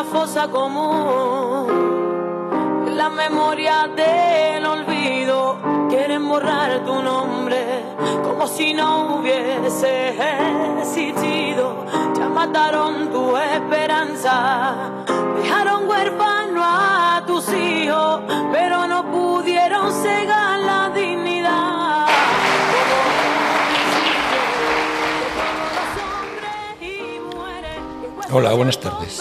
fosa común. En la memoria del olvido quieren borrar tu nombre como si no hubiese existido. Ya mataron tu esperanza, dejaron huérfano a tus hijos, pero no pudieron cegar la dignidad. Hola, buenas tardes.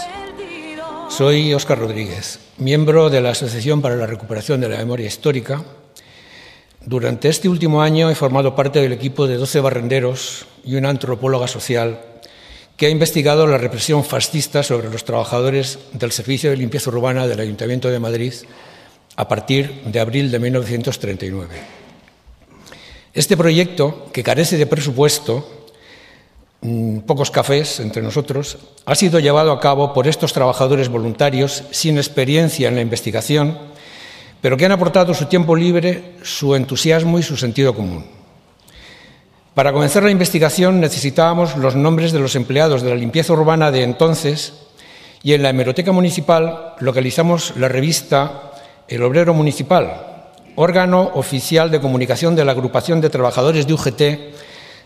Soy Óscar Rodríguez, miembro de la Asociación para la Recuperación de la Memoria Histórica. Durante este último año he formado parte del equipo de 12 barrenderos y una antropóloga social que ha investigado la represión fascista sobre los trabajadores del Servicio de Limpieza Urbana del Ayuntamiento de Madrid a partir de abril de 1939. Este proyecto, que carece de presupuesto, pocos cafés entre nosotros, ha sido llevado a cabo por estos trabajadores voluntarios sin experiencia en la investigación, pero que han aportado su tiempo libre, su entusiasmo y su sentido común. Para comenzar la investigación necesitábamos los nombres de los empleados de la limpieza urbana de entonces y en la hemeroteca municipal localizamos la revista El Obrero Municipal, órgano oficial de comunicación de la Agrupación de Trabajadores de UGT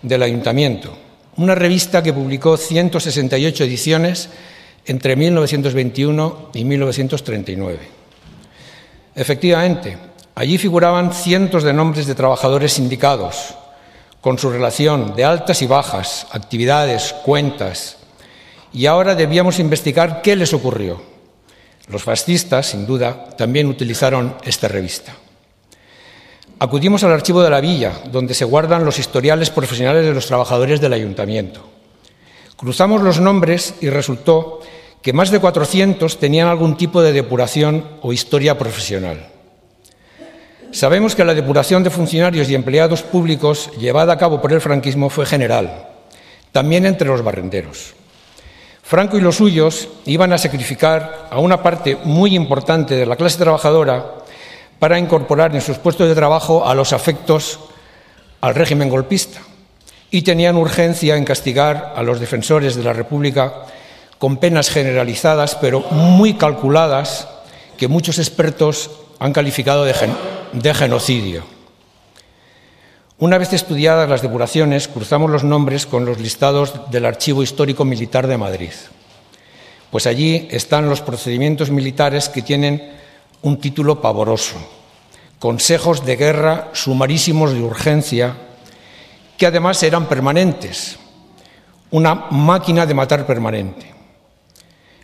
del Ayuntamiento. Una revista que publicó 168 ediciones entre 1921 y 1939. Efectivamente, allí figuraban cientos de nombres de trabajadores sindicados, con su relación de altas y bajas, actividades, cuentas. Y ahora debíamos investigar qué les ocurrió. Los fascistas, sin duda, también utilizaron esta revista. Acudimos al archivo de la villa, donde se guardan los historiales profesionales de los trabajadores del ayuntamiento. Cruzamos los nombres y resultó que más de 400 tenían algún tipo de depuración o historia profesional. Sabemos que la depuración de funcionarios y empleados públicos llevada a cabo por el franquismo fue general, también entre los barrenderos. Franco y los suyos iban a sacrificar a una parte muy importante de la clase trabajadora para incorporar en sus puestos de trabajo a los afectos al régimen golpista y tenían urgencia en castigar a los defensores de la República con penas generalizadas, pero muy calculadas, que muchos expertos han calificado de genocidio. Una vez estudiadas las depuraciones, cruzamos los nombres con los listados del Archivo Histórico Militar de Madrid, pues allí están los procedimientos militares que tienen un título pavoroso: consejos de guerra sumarísimos de urgencia, que además eran permanentes, una máquina de matar permanente.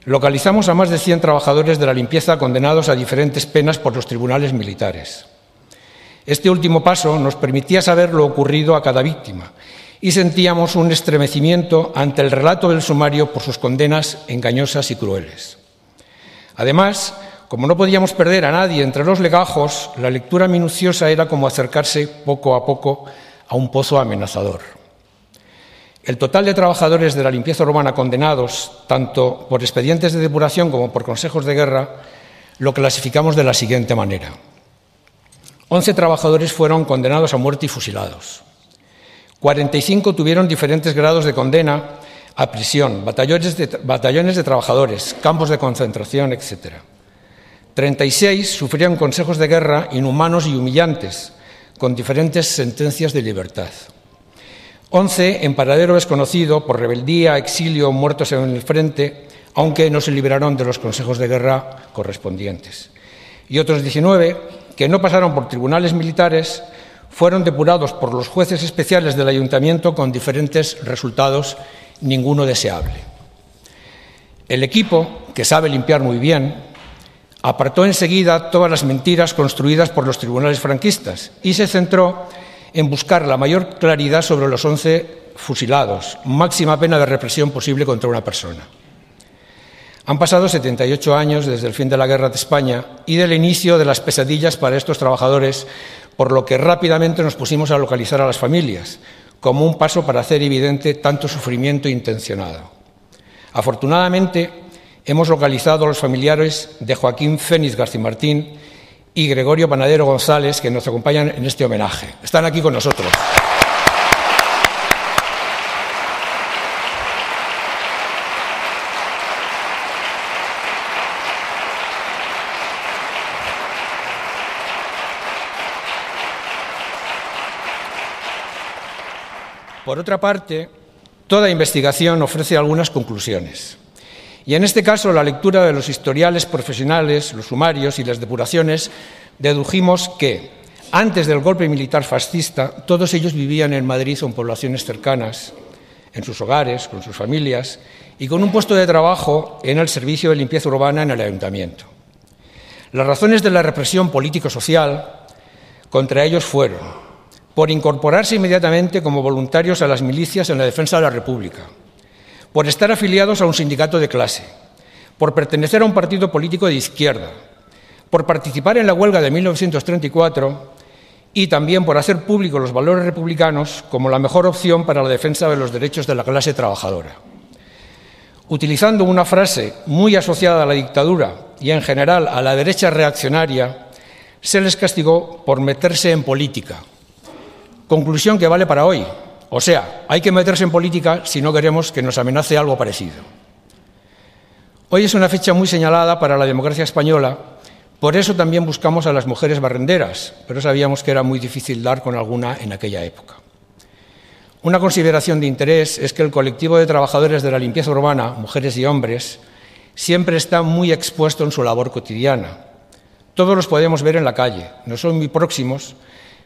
Localizamos a más de 100 trabajadores de la limpieza condenados a diferentes penas por los tribunales militares. Este último paso nos permitía saber lo ocurrido a cada víctima y sentíamos un estremecimiento ante el relato del sumario por sus condenas engañosas y crueles. Además, como no podíamos perder a nadie entre los legajos, la lectura minuciosa era como acercarse poco a poco a un pozo amenazador. El total de trabajadores de la limpieza urbana condenados, tanto por expedientes de depuración como por consejos de guerra, lo clasificamos de la siguiente manera. 11 trabajadores fueron condenados a muerte y fusilados. 45 tuvieron diferentes grados de condena a prisión, batallones de trabajadores, campos de concentración, etc. 36 sufrían consejos de guerra inhumanos y humillantes, con diferentes sentencias de libertad. 11 en paradero desconocido por rebeldía, exilio, muertos en el frente, aunque no se libraron de los consejos de guerra correspondientes. Y otros 19 que no pasaron por tribunales militares fueron depurados por los jueces especiales del ayuntamiento con diferentes resultados, ninguno deseable. El equipo, que sabe limpiar muy bien, apartó enseguida todas las mentiras construidas por los tribunales franquistas y se centró en buscar la mayor claridad sobre los 11 fusilados, máxima pena de represión posible contra una persona. Han pasado 78 años desde el fin de la Guerra de España y del inicio de las pesadillas para estos trabajadores, por lo que rápidamente nos pusimos a localizar a las familias, como un paso para hacer evidente tanto sufrimiento intencionado. Afortunadamente, hemos localizado a los familiares de Joaquín Fénix Garcimartín y Gregorio Panadero González, que nos acompañan en este homenaje. Están aquí con nosotros. Por otra parte, toda investigación ofrece algunas conclusiones. Y en este caso, la lectura de los historiales profesionales, los sumarios y las depuraciones, dedujimos que, antes del golpe militar fascista, todos ellos vivían en Madrid o en poblaciones cercanas, en sus hogares, con sus familias y con un puesto de trabajo en el servicio de limpieza urbana en el ayuntamiento. Las razones de la represión político-social contra ellos fueron por incorporarse inmediatamente como voluntarios a las milicias en la defensa de la República, por estar afiliados a un sindicato de clase, por pertenecer a un partido político de izquierda, por participar en la huelga de 1934 y también por hacer públicos los valores republicanos como la mejor opción para la defensa de los derechos de la clase trabajadora. Utilizando una frase muy asociada a la dictadura y en general a la derecha reaccionaria, se les castigó por meterse en política. Conclusión que vale para hoy. O sea, hay que meterse en política si no queremos que nos amenace algo parecido. Hoy es una fecha muy señalada para la democracia española, por eso también buscamos a las mujeres barrenderas, pero sabíamos que era muy difícil dar con alguna en aquella época. Una consideración de interés es que el colectivo de trabajadores de la limpieza urbana, mujeres y hombres, siempre está muy expuesto en su labor cotidiana. Todos los podemos ver en la calle, no son muy próximos,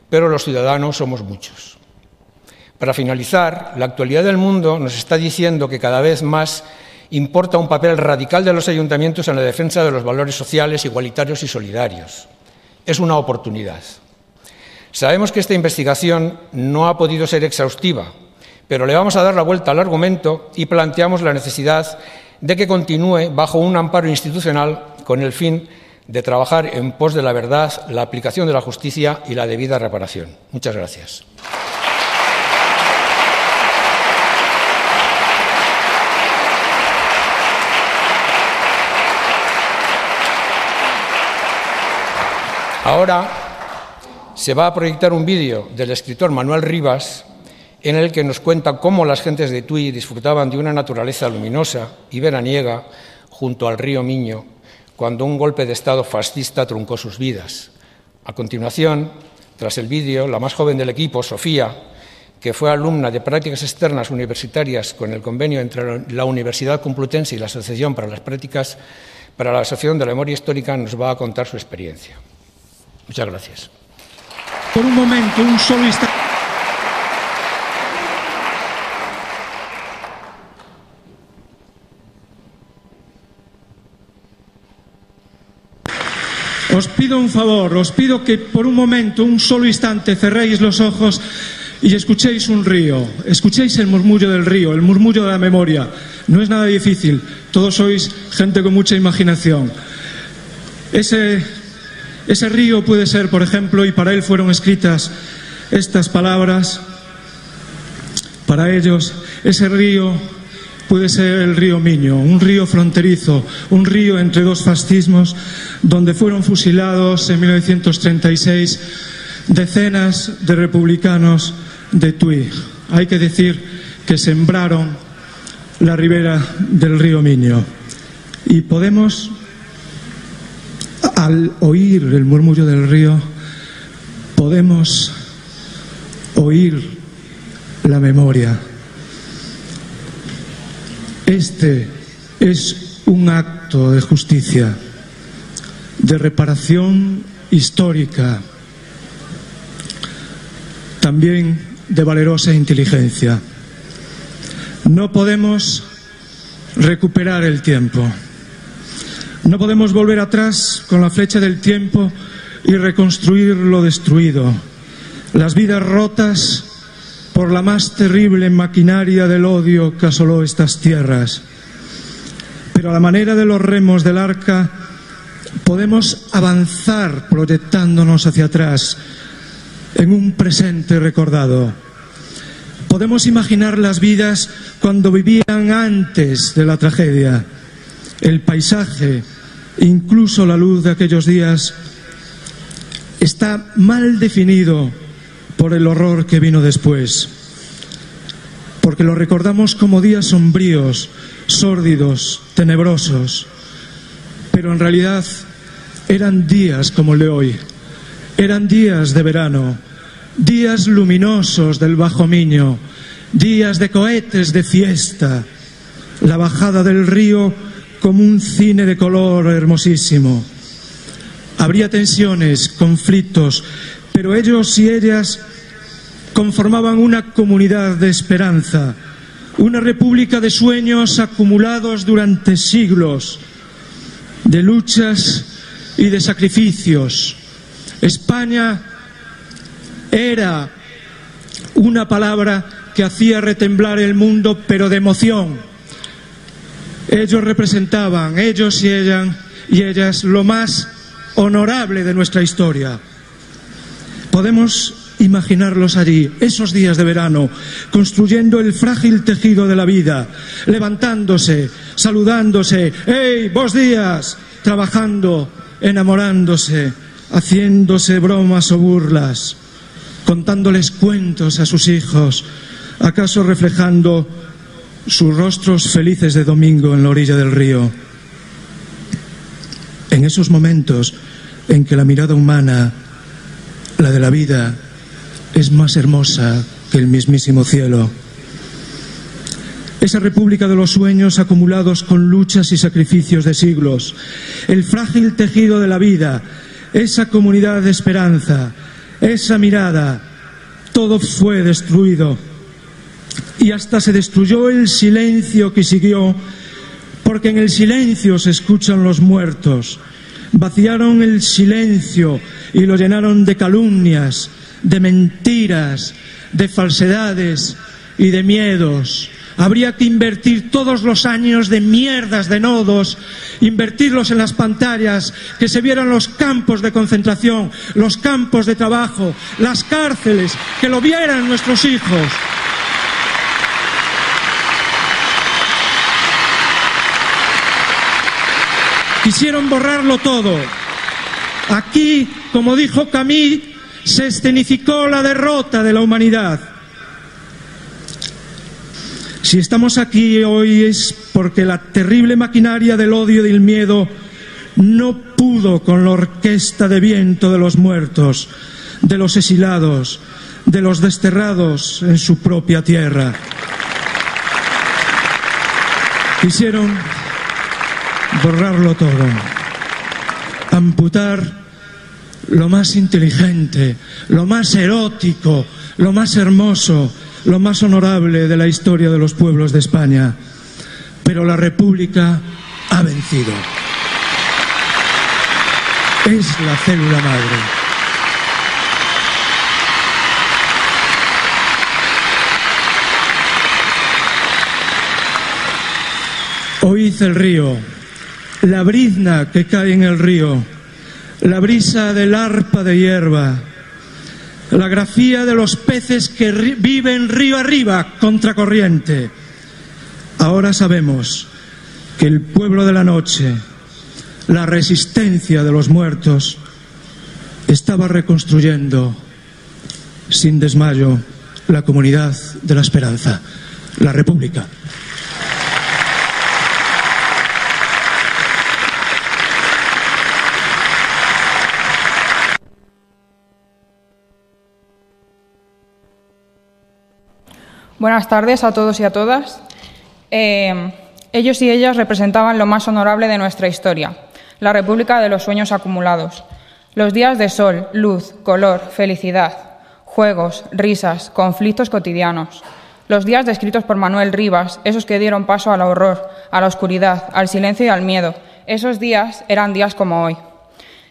pero los ciudadanos somos muchos. Para finalizar, la actualidad del mundo nos está diciendo que cada vez más importa un papel radical de los ayuntamientos en la defensa de los valores sociales, igualitarios y solidarios. Es una oportunidad. Sabemos que esta investigación no ha podido ser exhaustiva, pero le vamos a dar la vuelta al argumento y planteamos la necesidad de que continúe bajo un amparo institucional con el fin de trabajar en pos de la verdad, la aplicación de la justicia y la debida reparación. Muchas gracias. Ahora se va a proyectar un vídeo del escritor Manuel Rivas en el que nos cuenta cómo las gentes de Tui disfrutaban de una naturaleza luminosa y veraniega junto al río Miño cuando un golpe de Estado fascista truncó sus vidas. A continuación, tras el vídeo, la más joven del equipo, Sofía, que fue alumna de prácticas externas universitarias con el convenio entre la Universidad Complutense y la Asociación para las Prácticas para la Asociación de la Memoria Histórica, nos va a contar su experiencia. Muchas gracias. Por un momento, un solo instante. Os pido un favor, os pido que por un momento, un solo instante, cerréis los ojos y escuchéis un río. Escuchéis el murmullo del río, el murmullo de la memoria. No es nada difícil, todos sois gente con mucha imaginación. Ese río puede ser, por ejemplo, y para él fueron escritas estas palabras, para ellos, ese río puede ser el río Miño, un río fronterizo, un río entre dos fascismos, donde fueron fusilados en 1936 decenas de republicanos de Tui. Hay que decir que sembraron la ribera del río Miño. Y podemos, al oír el murmullo del río, podemos oír la memoria. Este es un acto de justicia, de reparación histórica, también de valerosa inteligencia. No podemos recuperar el tiempo. No podemos volver atrás con la flecha del tiempo y reconstruir lo destruido, las vidas rotas por la más terrible maquinaria del odio que asoló estas tierras. Pero a la manera de los remos del arca podemos avanzar proyectándonos hacia atrás en un presente recordado. Podemos imaginar las vidas cuando vivían antes de la tragedia, el paisaje, incluso la luz de aquellos días, está mal definido por el horror que vino después, porque lo recordamos como días sombríos, sórdidos, tenebrosos, pero en realidad eran días como el de hoy, eran días de verano, días luminosos del Bajo Miño, días de cohetes de fiesta, la bajada del río como un cine de color hermosísimo. Habría tensiones, conflictos, pero ellos y ellas conformaban una comunidad de esperanza, una república de sueños acumulados durante siglos, de luchas y de sacrificios. España era una palabra que hacía retemblar el mundo, pero de emoción. Ellos representaban, ellos y ellas, lo más honorable de nuestra historia. Podemos imaginarlos allí, esos días de verano, construyendo el frágil tejido de la vida, levantándose, saludándose, ¡hey, buenos días!, trabajando, enamorándose, haciéndose bromas o burlas, contándoles cuentos a sus hijos, acaso reflejando sus rostros felices de domingo en la orilla del río. En esos momentos en que la mirada humana, la de la vida, es más hermosa que el mismísimo cielo. Esa república de los sueños acumulados con luchas y sacrificios de siglos, el frágil tejido de la vida, esa comunidad de esperanza, esa mirada, todo fue destruido. Y hasta se destruyó el silencio que siguió, porque en el silencio se escuchan los muertos. Vaciaron el silencio y lo llenaron de calumnias, de mentiras, de falsedades y de miedos. Habría que invertir todos los años de mierdas, de nodos, invertirlos en las pantallas, que se vieran los campos de concentración, los campos de trabajo, las cárceles, que lo vieran nuestros hijos. Quisieron borrarlo todo. Aquí, como dijo Camus, se escenificó la derrota de la humanidad. Si estamos aquí hoy es porque la terrible maquinaria del odio y del miedo no pudo con la orquesta de viento de los muertos, de los exiliados, de los desterrados en su propia tierra. Quisieron borrarlo todo, amputar lo más inteligente, lo más erótico, lo más hermoso, lo más honorable de la historia de los pueblos de España. Pero la República ha vencido. Es la célula madre. Oíd el río, la brizna que cae en el río, la brisa del arpa de hierba, la grafía de los peces que viven río arriba, contracorriente. Ahora sabemos que el pueblo de la noche, la resistencia de los muertos, estaba reconstruyendo sin desmayo la comunidad de la esperanza, la República. Buenas tardes a todos y a todas. Ellos y ellas representaban lo más honorable de nuestra historia, la República de los sueños acumulados. Los días de sol, luz, color, felicidad, juegos, risas, conflictos cotidianos. Los días descritos por Manuel Rivas, esos que dieron paso al horror, a la oscuridad, al silencio y al miedo. Esos días eran días como hoy.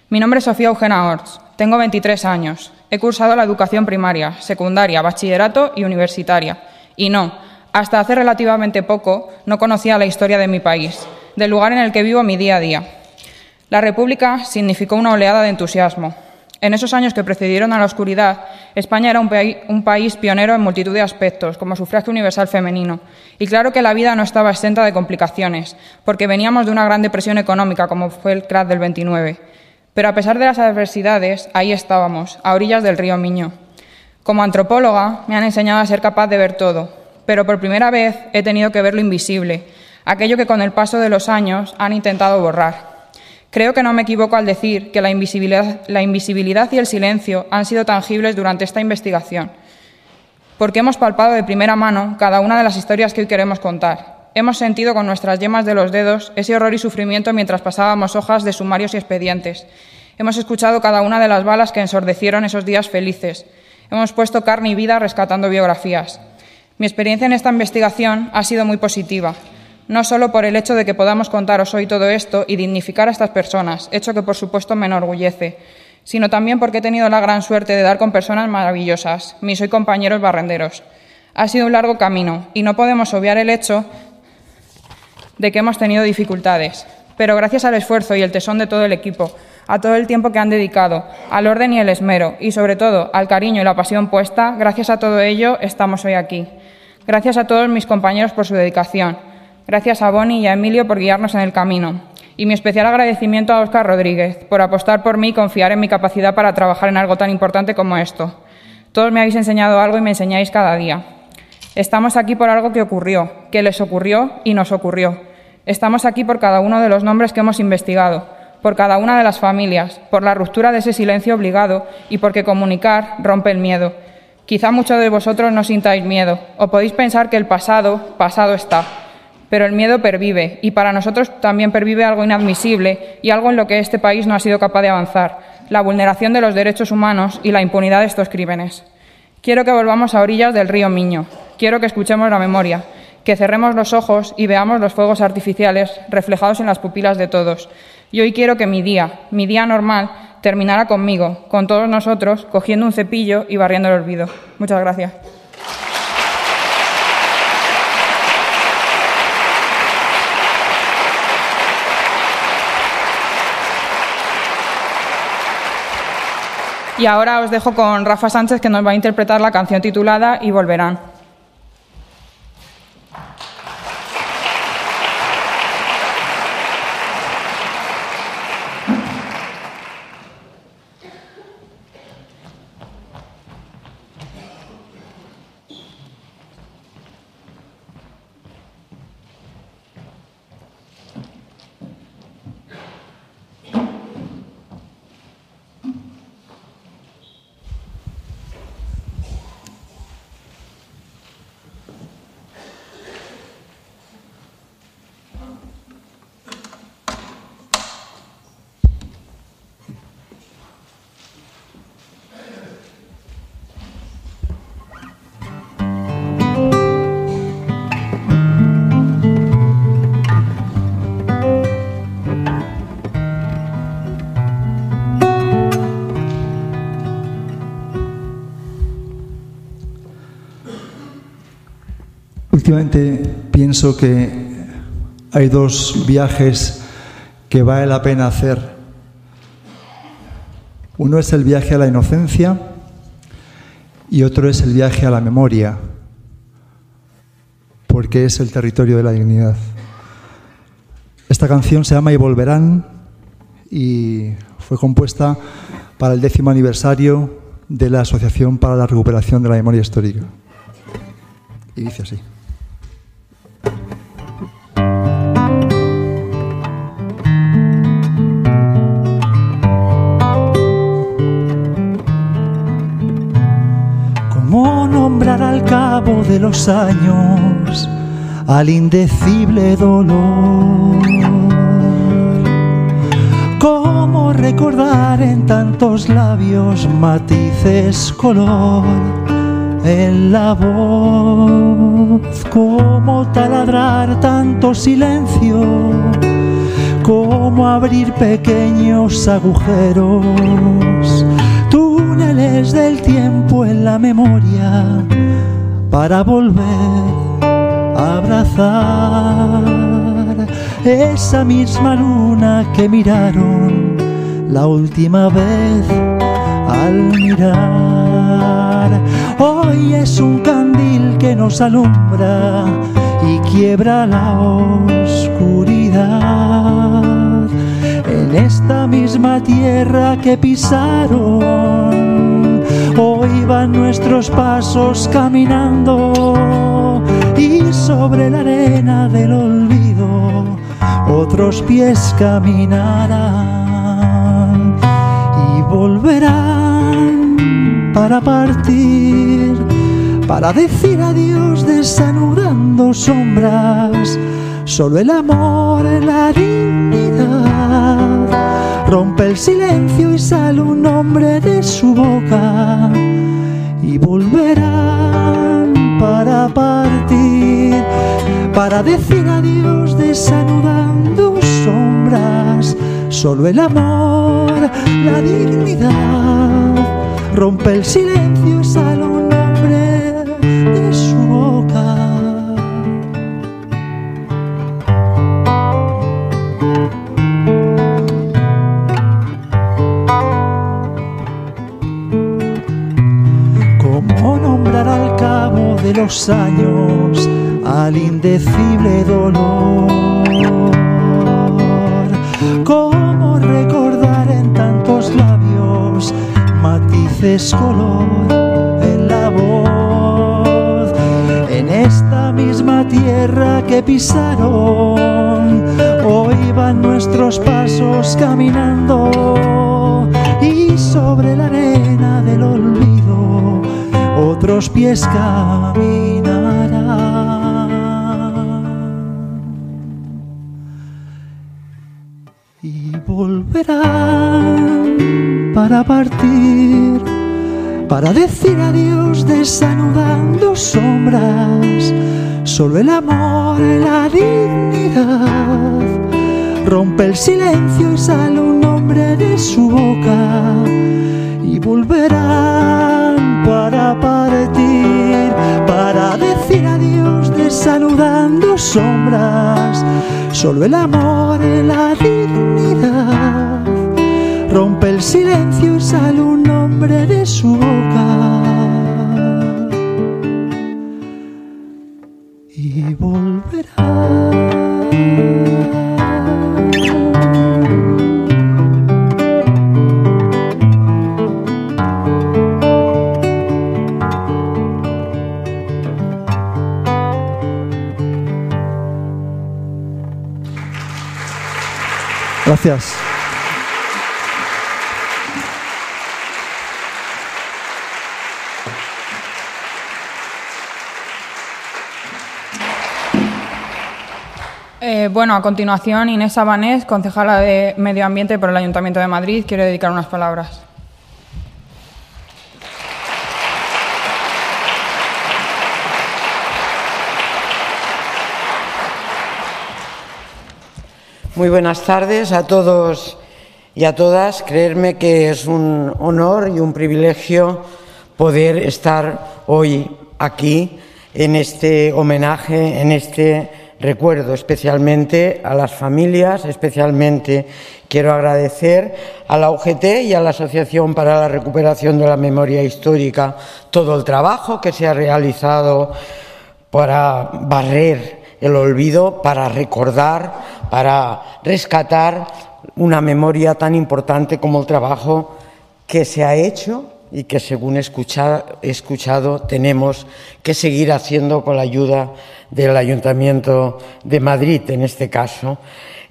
Mi nombre es Sofía Eugenia Orts, tengo 23 años. He cursado la educación primaria, secundaria, bachillerato y universitaria. Y no, hasta hace relativamente poco no conocía la historia de mi país, del lugar en el que vivo mi día a día. La República significó una oleada de entusiasmo. En esos años que precedieron a la oscuridad, España era un país pionero en multitud de aspectos, como sufragio universal femenino. Y claro que la vida no estaba exenta de complicaciones, porque veníamos de una gran depresión económica, como fue el crack del 29. Pero a pesar de las adversidades, ahí estábamos, a orillas del río Miño. Como antropóloga, me han enseñado a ser capaz de ver todo, pero por primera vez he tenido que ver lo invisible, aquello que con el paso de los años han intentado borrar. Creo que no me equivoco al decir que la invisibilidad y el silencio han sido tangibles durante esta investigación. porque hemos palpado de primera mano cada una de las historias que hoy queremos contar. Hemos sentido con nuestras yemas de los dedos ese horror y sufrimiento mientras pasábamos hojas de sumarios y expedientes. Hemos escuchado cada una de las balas que ensordecieron esos días felices. Hemos puesto carne y vida rescatando biografías. Mi experiencia en esta investigación ha sido muy positiva, no solo por el hecho de que podamos contaros hoy todo esto y dignificar a estas personas, hecho que por supuesto me enorgullece, sino también porque he tenido la gran suerte de dar con personas maravillosas, mis hoy compañeros barrenderos. Ha sido un largo camino y no podemos obviar el hecho de que hemos tenido dificultades, pero gracias al esfuerzo y el tesón de todo el equipo, a todo el tiempo que han dedicado, al orden y el esmero y, sobre todo, al cariño y la pasión puesta, gracias a todo ello estamos hoy aquí. Gracias a todos mis compañeros por su dedicación. Gracias a Bonnie y a Emilio por guiarnos en el camino. Y mi especial agradecimiento a Óscar Rodríguez por apostar por mí y confiar en mi capacidad para trabajar en algo tan importante como esto. Todos me habéis enseñado algo y me enseñáis cada día. Estamos aquí por algo que ocurrió, que les ocurrió y nos ocurrió. Estamos aquí por cada uno de los nombres que hemos investigado, por cada una de las familias, por la ruptura de ese silencio obligado y porque comunicar rompe el miedo. Quizá muchos de vosotros no sintáis miedo o podéis pensar que el pasado está, pero el miedo pervive y para nosotros también pervive algo inadmisible y algo en lo que este país no ha sido capaz de avanzar, la vulneración de los derechos humanos y la impunidad de estos crímenes. Quiero que volvamos a orillas del río Miño, quiero que escuchemos la memoria, que cerremos los ojos y veamos los fuegos artificiales reflejados en las pupilas de todos. Y hoy quiero que mi día normal, terminara conmigo, con todos nosotros, cogiendo un cepillo y barriendo el olvido. Muchas gracias. Y ahora os dejo con Rafa Sánchez, que nos va a interpretar la canción titulada Y volverán. Últimamente pienso que hay dos viajes que vale la pena hacer. Uno es el viaje a la inocencia y otro es el viaje a la memoria, porque es el territorio de la dignidad. Esta canción se llama Y volverán y fue compuesta para el 10º aniversario de la Asociación para la Recuperación de la Memoria Histórica. Y dice así. ¿Cómo nombrar al cabo de los años al indecible dolor? ¿Cómo recordar en tantos labios matices, color en la voz? ¿Cómo taladrar tanto silencio? ¿Cómo abrir pequeños agujeros? Túneles del tiempo en la memoria para volver a abrazar esa misma luna que miraron la última vez al mirar. Hoy es un candil que nos alumbra y quiebra la oscuridad. En esta misma tierra que pisaron, hoy van nuestros pasos caminando, y sobre la arena del olvido otros pies caminarán y volverán para partir para decir adiós desanudando sombras. Solo el amor, la dignidad, rompe el silencio y sale un nombre de su boca. Y volverán para partir, para decir adiós desanudando sombras. Solo el amor, la dignidad, rompe el silencio y sale un nombre de su boca. ¿Cómo nombrar al cabo de los años al indecible dolor? ¿Cómo recordar en tantos labios matices, color en la voz? En esta misma tierra que pisaron, hoy van nuestros pasos caminando, y sobre la arena del olvido otros pies caminarán. Y volverán para partir, para decir adiós desanudando sombras. Solo el amor, la dignidad, rompe el silencio y sale un nombre de su boca. Y volverán para partir, para decir adiós desanudando sombras. Solo el amor, la dignidad, rompe el silencio y sale un nombre de su boca. Y volverán. Gracias. Bueno, a continuación, Inés Sabanés, concejala de Medio Ambiente por el Ayuntamiento de Madrid, quiere dedicar unas palabras. Muy buenas tardes a todos y a todas. Creerme que es un honor y un privilegio poder estar hoy aquí en este homenaje, en este recuerdo, especialmente a las familias, especialmente quiero agradecer a la UGT y a la Asociación para la Recuperación de la Memoria Histórica todo el trabajo que se ha realizado para barrer el olvido, para recordar, para rescatar una memoria tan importante como el trabajo que se ha hecho y que, según he escuchado, tenemos que seguir haciendo con la ayuda del Ayuntamiento de Madrid, en este caso.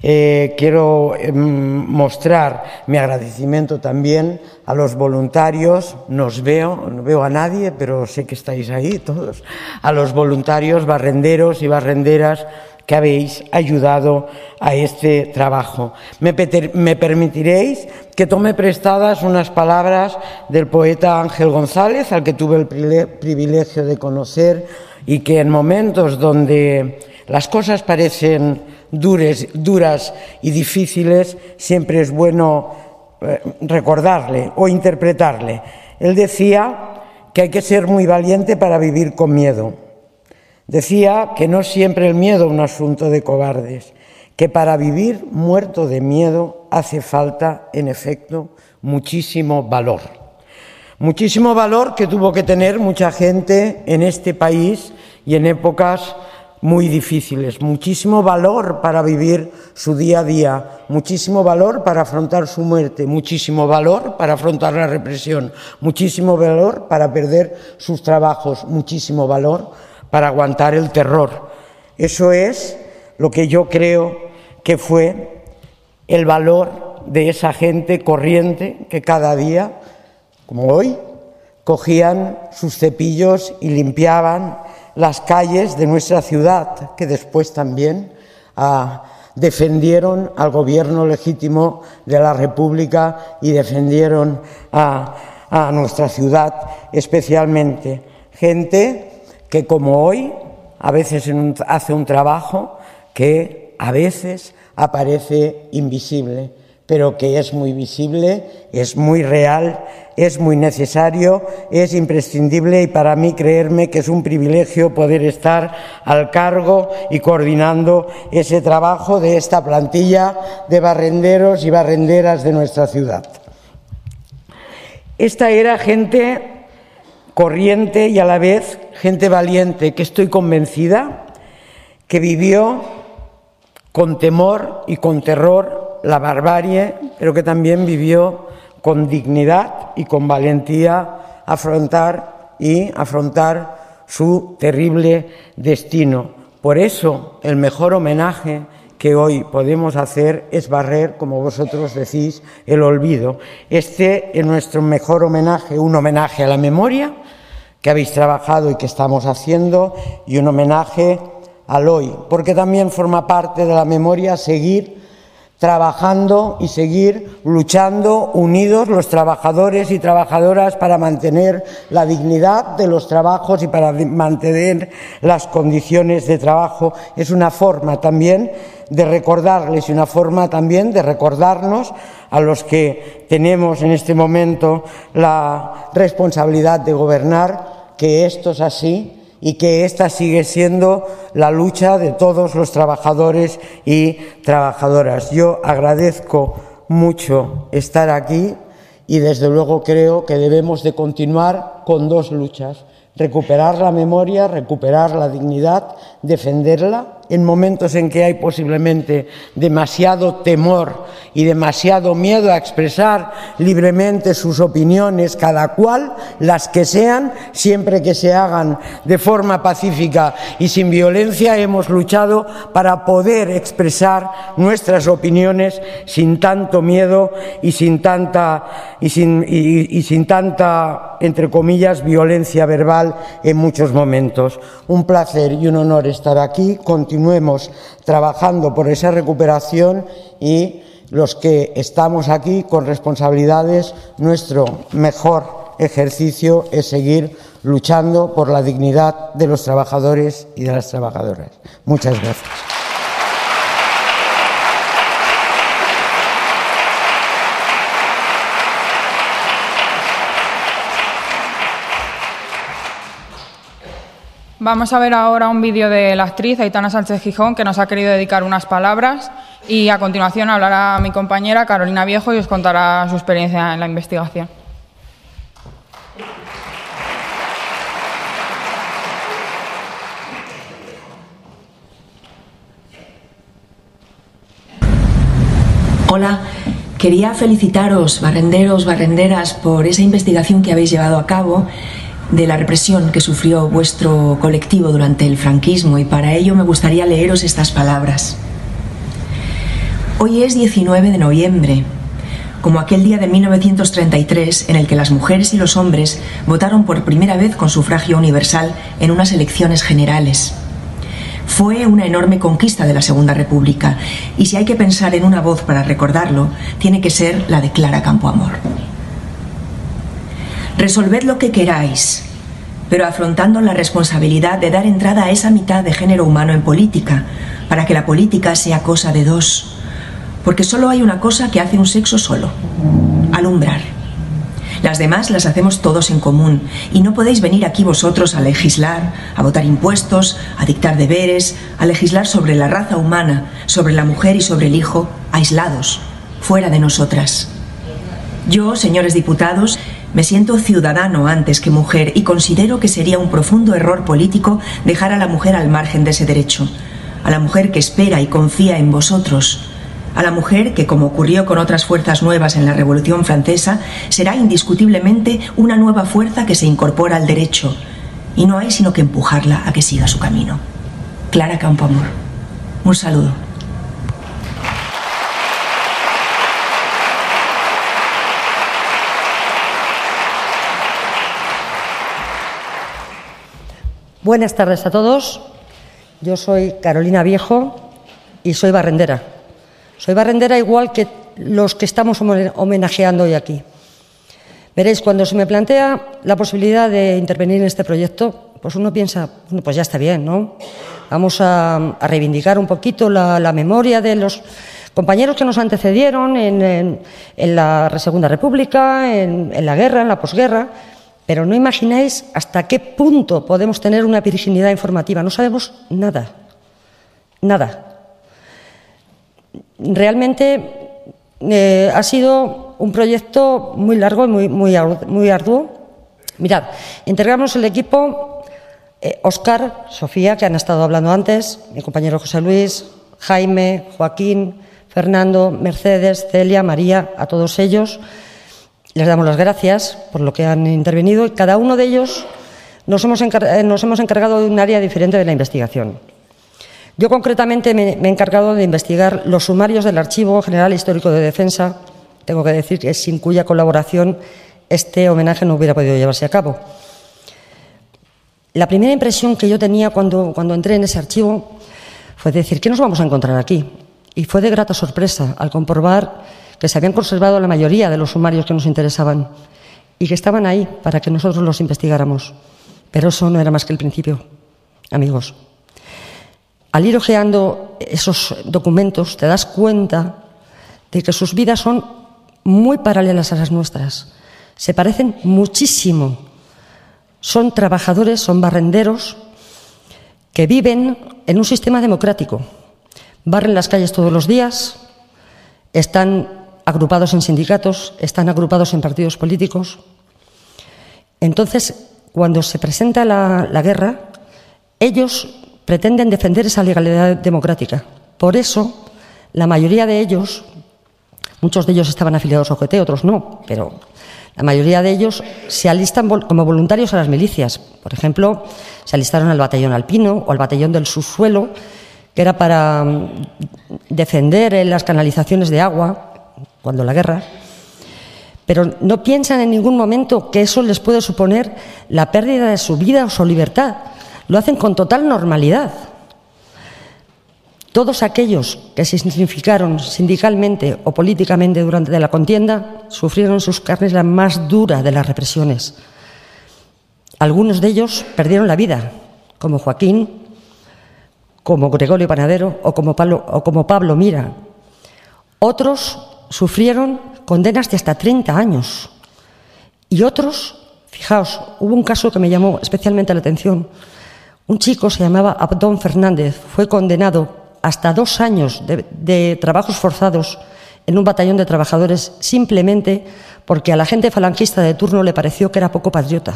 Quiero mostrar mi agradecimiento también a los voluntarios, no veo a nadie, pero sé que estáis ahí todos, a los voluntarios, barrenderos y barrenderas que habéis ayudado a este trabajo. Me permitiréis que tome prestadas unas palabras del poeta Ángel González, al que tuve el privilegio de conocer, y que en momentos donde las cosas parecen duras y difíciles, siempre es bueno recordarle o interpretarle. Él decía que hay que ser muy valiente para vivir con miedo. Decía que no siempre el miedo es un asunto de cobardes, que para vivir muerto de miedo hace falta, en efecto, muchísimo valor. Muchísimo valor que tuvo que tener mucha gente en este país y en épocas muy difíciles. Muchísimo valor para vivir su día a día, muchísimo valor para afrontar su muerte, muchísimo valor para afrontar la represión, muchísimo valor para perder sus trabajos, muchísimo valor para aguantar el terror. Eso es lo que yo creo que fue el valor de esa gente corriente que cada día, como hoy, cogían sus cepillos y limpiaban las calles de nuestra ciudad, que después también defendieron al gobierno legítimo de la República y defendieron a nuestra ciudad especialmente. Gente que, como hoy, a veces hace un trabajo que a veces aparece invisible, pero que es muy visible, es muy real, es muy necesario, es imprescindible, y para mí, creerme que es un privilegio poder estar al cargo y coordinando ese trabajo de esta plantilla de barrenderos y barrenderas de nuestra ciudad. Esta era gente corriente y a la vez gente valiente, que estoy convencida que vivió con temor y con terror la barbarie, pero que también vivió con dignidad y con valentía afrontar su terrible destino. Por eso, el mejor homenaje que hoy podemos hacer es barrer, como vosotros decís, el olvido. Este es nuestro mejor homenaje, un homenaje a la memoria que habéis trabajado y que estamos haciendo, y un homenaje al hoy, porque también forma parte de la memoria seguir trabajando y seguir luchando unidos los trabajadores y trabajadoras para mantener la dignidad de los trabajos y para mantener las condiciones de trabajo. Es una forma también de recordarles y una forma también de recordarnos a los que tenemos en este momento la responsabilidad de gobernar, que esto es así y que esta sigue siendo la lucha de todos los trabajadores y trabajadoras. Yo agradezco mucho estar aquí y desde luego creo que debemos de continuar con dos luchas: recuperar la memoria, recuperar la dignidad, defenderla en momentos en que hay posiblemente demasiado temor y demasiado miedo a expresar libremente sus opiniones, cada cual, las que sean, siempre que se hagan de forma pacífica y sin violencia. Hemos luchado para poder expresar nuestras opiniones sin tanto miedo y sin tanta, entre comillas, violencia verbal en muchos momentos. Un placer y un honor estar aquí. Continuemos trabajando por esa recuperación, y los que estamos aquí con responsabilidades, nuestro mejor ejercicio es seguir luchando por la dignidad de los trabajadores y de las trabajadoras. Muchas gracias. Vamos a ver ahora un vídeo de la actriz Aitana Sánchez Gijón, que nos ha querido dedicar unas palabras, y a continuación hablará mi compañera Carolina Viejo y os contará su experiencia en la investigación. Hola, quería felicitaros, barrenderos, barrenderas, por esa investigación que habéis llevado a cabo de la represión que sufrió vuestro colectivo durante el franquismo, y para ello me gustaría leeros estas palabras. Hoy es 19 de noviembre, como aquel día de 1933 en el que las mujeres y los hombres votaron por primera vez con sufragio universal en unas elecciones generales. Fue una enorme conquista de la Segunda República, y si hay que pensar en una voz para recordarlo, tiene que ser la de Clara Campoamor. Resolved lo que queráis, pero afrontando la responsabilidad de dar entrada a esa mitad de género humano en política, para que la política sea cosa de dos, porque solo hay una cosa que hace un sexo solo: alumbrar. Las demás las hacemos todos en común, y no podéis venir aquí vosotros a legislar, a votar impuestos, a dictar deberes, a legislar sobre la raza humana, sobre la mujer y sobre el hijo, aislados, fuera de nosotras. Yo, señores diputados, me siento ciudadano antes que mujer, y considero que sería un profundo error político dejar a la mujer al margen de ese derecho, a la mujer que espera y confía en vosotros, a la mujer que, como ocurrió con otras fuerzas nuevas en la Revolución Francesa, será indiscutiblemente una nueva fuerza que se incorpora al derecho, y no hay sino que empujarla a que siga su camino. Clara Campoamor. Un saludo. Buenas tardes a todos. Yo soy Carolina Viejo y soy barrendera. Soy barrendera igual que los que estamos homenajeando hoy aquí. Veréis, cuando se me plantea la posibilidad de intervenir en este proyecto, pues uno piensa, bueno, pues ya está bien, ¿no? Vamos a reivindicar un poquito la memoria de los compañeros que nos antecedieron en la Segunda República, en la guerra, en la posguerra, pero no imagináis hasta qué punto podemos tener una virginidad informativa. No sabemos nada, nada. Realmente ha sido un proyecto muy largo y muy arduo. Mirad, integramos el equipo Óscar, Sofía, que han estado hablando antes, mi compañero José Luis, Jaime, Joaquín, Fernando, Mercedes, Celia, María, a todos ellos les damos las gracias por lo que han intervenido y cada uno de ellos nos hemos encargado de un área diferente de la investigación. Yo concretamente me he encargado de investigar los sumarios del Archivo General Histórico de Defensa. Tengo que decir que sin cuya colaboración este homenaje no hubiera podido llevarse a cabo. La primera impresión que yo tenía cuando entré en ese archivo fue decir, ¿qué nos vamos a encontrar aquí? Y fue de grata sorpresa al comprobar que se habían conservado la mayoría de los sumarios que nos interesaban y que estaban ahí para que nosotros los investigáramos. Pero eso no era más que el principio, amigos. Al ir hojeando esos documentos te das cuenta de que sus vidas son muy paralelas a las nuestras. Se parecen muchísimo. Son trabajadores, son barrenderos que viven en un sistema democrático. Barren las calles todos los días, están agrupados en sindicatos, están agrupados en partidos políticos. Entonces, cuando se presenta la guerra, ellos pretenden defender esa legalidad democrática. Por eso, la mayoría de ellos, muchos de ellos estaban afiliados a OGT, otros no, pero la mayoría de ellos se alistan como voluntarios a las milicias. Por ejemplo, se alistaron al batallón alpino o al batallón del subsuelo, que era para defender las canalizaciones de agua cuando la guerra, pero no piensan en ningún momento que eso les puede suponer la pérdida de su vida o su libertad. Lo hacen con total normalidad. Todos aquellos que se significaron sindicalmente o políticamente durante la contienda sufrieron en sus carnes la más dura de las represiones. Algunos de ellos perdieron la vida, como Joaquín, como Gregorio Panadero o como Pablo Mira. Otros sufrieron condenas de hasta 30 años. Y otros, fijaos, hubo un caso que me llamó especialmente la atención. Un chico se llamaba Abdón Fernández, fue condenado hasta 2 años de trabajos forzados en un batallón de trabajadores simplemente porque a la gente falangista de turno le pareció que era poco patriota.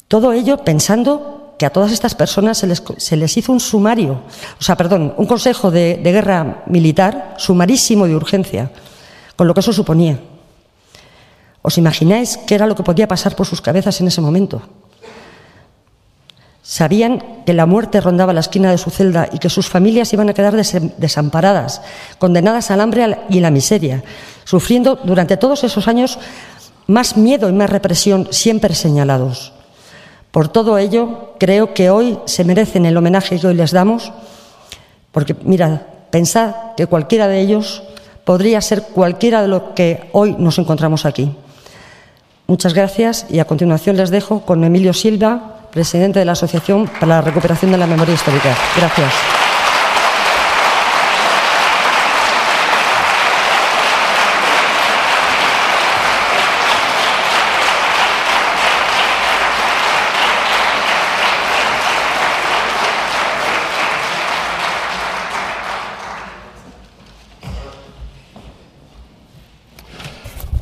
Todo ello pensando que a todas estas personas se les hizo un sumario, un consejo de guerra militar sumarísimo de urgencia, con lo que eso suponía. ¿Os imagináis qué era lo que podía pasar por sus cabezas en ese momento? Sabían que la muerte rondaba la esquina de su celda y que sus familias iban a quedar desamparadas, condenadas al hambre y la miseria, sufriendo durante todos esos años más miedo y más represión, siempre señalados. Por todo ello, creo que hoy se merecen el homenaje que hoy les damos, porque, mirad, pensad que cualquiera de ellos podría ser cualquiera de los que hoy nos encontramos aquí. Muchas gracias y a continuación les dejo con Emilio Silva, presidente de la Asociación para la Recuperación de la Memoria Histórica. Gracias.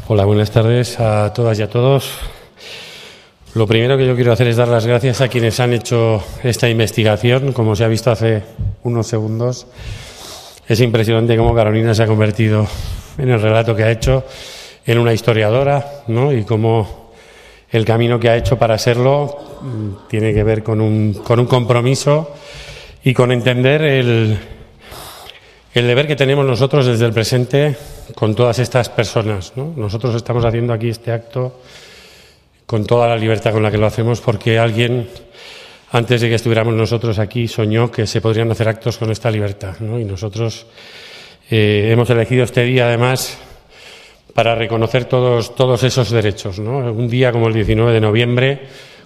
Hola, buenas tardes a todas y a todos. Lo primero que yo quiero hacer es dar las gracias a quienes han hecho esta investigación. Como se ha visto hace unos segundos, es impresionante cómo Carolina se ha convertido en el relato que ha hecho en una historiadora, ¿no? Y cómo el camino que ha hecho para serlo tiene que ver con un compromiso y con entender el deber que tenemos nosotros desde el presente con todas estas personas, ¿no? Nosotros estamos haciendo aquí este acto con toda la libertad con la que lo hacemos, porque alguien, antes de que estuviéramos nosotros aquí, soñó que se podrían hacer actos con esta libertad, ¿no? Y nosotros hemos elegido este día, además, para reconocer todos esos derechos, ¿no? Un día como el 19 de noviembre,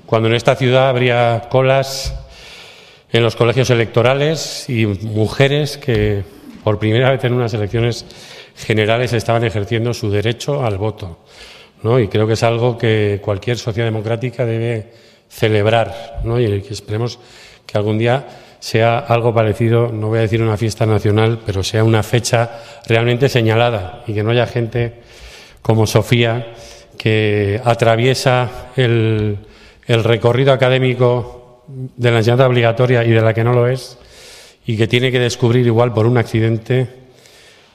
cuando en esta ciudad habría colas en los colegios electorales y mujeres que por primera vez en unas elecciones generales estaban ejerciendo su derecho al voto, ¿no? Y creo que es algo que cualquier sociedad democrática debe celebrar, ¿no? Y que esperemos que algún día sea algo parecido, no voy a decir una fiesta nacional, pero sea una fecha realmente señalada y que no haya gente como Sofía que atraviesa el recorrido académico de la enseñanza obligatoria y de la que no lo es, y que tiene que descubrir igual por un accidente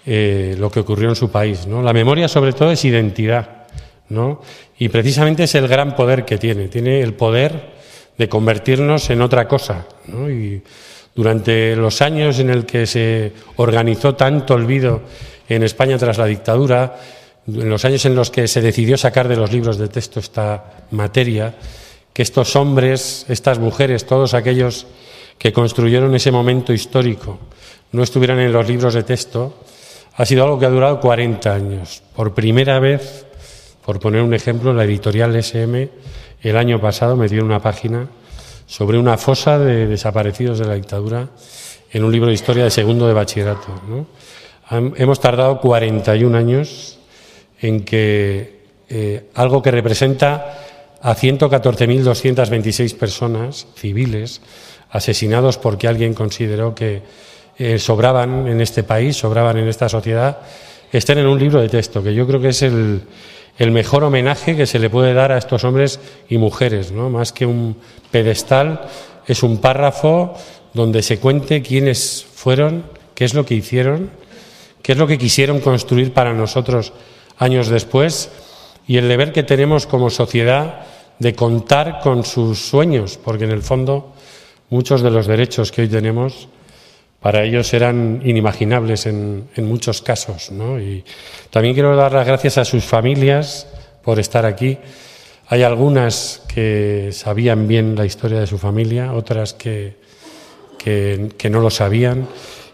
lo que ocurrió en su país, ¿no? La memoria, sobre todo, es identidad, ¿no? Y precisamente es el gran poder que tiene el poder de convertirnos en otra cosa, ¿no? Y durante los años en el que se organizó tanto olvido en España tras la dictadura, en los años en los que se decidió sacar de los libros de texto esta materia, que estos hombres, estas mujeres, todos aquellos que construyeron ese momento histórico no estuvieran en los libros de texto, ha sido algo que ha durado 40 años. Por primera vez, por poner un ejemplo, la editorial SM el año pasado metió una página sobre una fosa de desaparecidos de la dictadura en un libro de historia de segundo de bachillerato, ¿no? Hemos tardado 41 años en que algo que representa a 114.226 personas civiles asesinados porque alguien consideró que sobraban en este país, sobraban en esta sociedad, estén en un libro de texto, que yo creo que es el mejor homenaje que se le puede dar a estos hombres y mujeres, ¿no? Más que un pedestal, es un párrafo donde se cuente quiénes fueron, qué es lo que hicieron, qué es lo que quisieron construir para nosotros años después, y el deber que tenemos como sociedad de contar con sus sueños, porque en el fondo muchos de los derechos que hoy tenemos para ellos eran inimaginables en muchos casos, ¿no? Y también quiero dar las gracias a sus familias por estar aquí. Hay algunas que sabían bien la historia de su familia, otras que no lo sabían,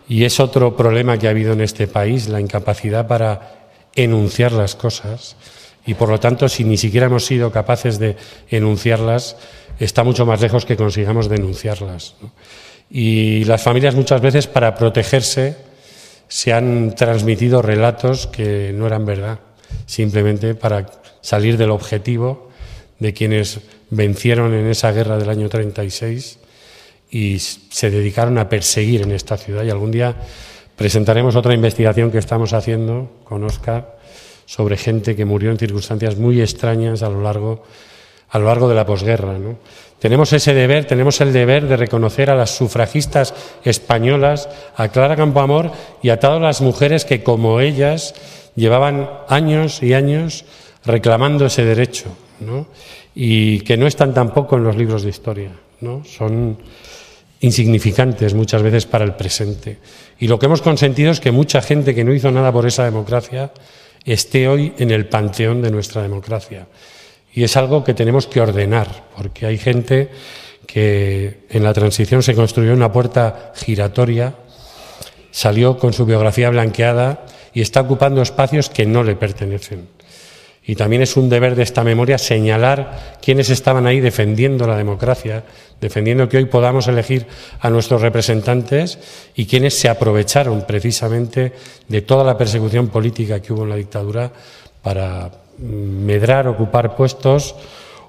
y es otro problema que ha habido en este país, la incapacidad para enunciar las cosas, y por lo tanto, si ni siquiera hemos sido capaces de enunciarlas, está mucho más lejos que consigamos denunciarlas, ¿no? Y las familias muchas veces, para protegerse, se han transmitido relatos que no eran verdad, simplemente para salir del objetivo de quienes vencieron en esa guerra del año 36 y se dedicaron a perseguir en esta ciudad. Y algún día presentaremos otra investigación que estamos haciendo con Óscar sobre gente que murió en circunstancias muy extrañas a lo largo de la posguerra, ¿no? Tenemos ese deber, tenemos el deber de reconocer a las sufragistas españolas, a Clara Campoamor y a todas las mujeres que, como ellas, llevaban años y años reclamando ese derecho, ¿no? Y que no están tampoco en los libros de historia, ¿no? Son insignificantes muchas veces para el presente. Y lo que hemos consentido es que mucha gente que no hizo nada por esa democracia esté hoy en el panteón de nuestra democracia. Y es algo que tenemos que ordenar, porque hay gente que en la transición se construyó una puerta giratoria, salió con su biografía blanqueada y está ocupando espacios que no le pertenecen. Y también es un deber de esta memoria señalar quiénes estaban ahí defendiendo la democracia, defendiendo que hoy podamos elegir a nuestros representantes, y quienes se aprovecharon precisamente de toda la persecución política que hubo en la dictadura para medrar, ocupar puestos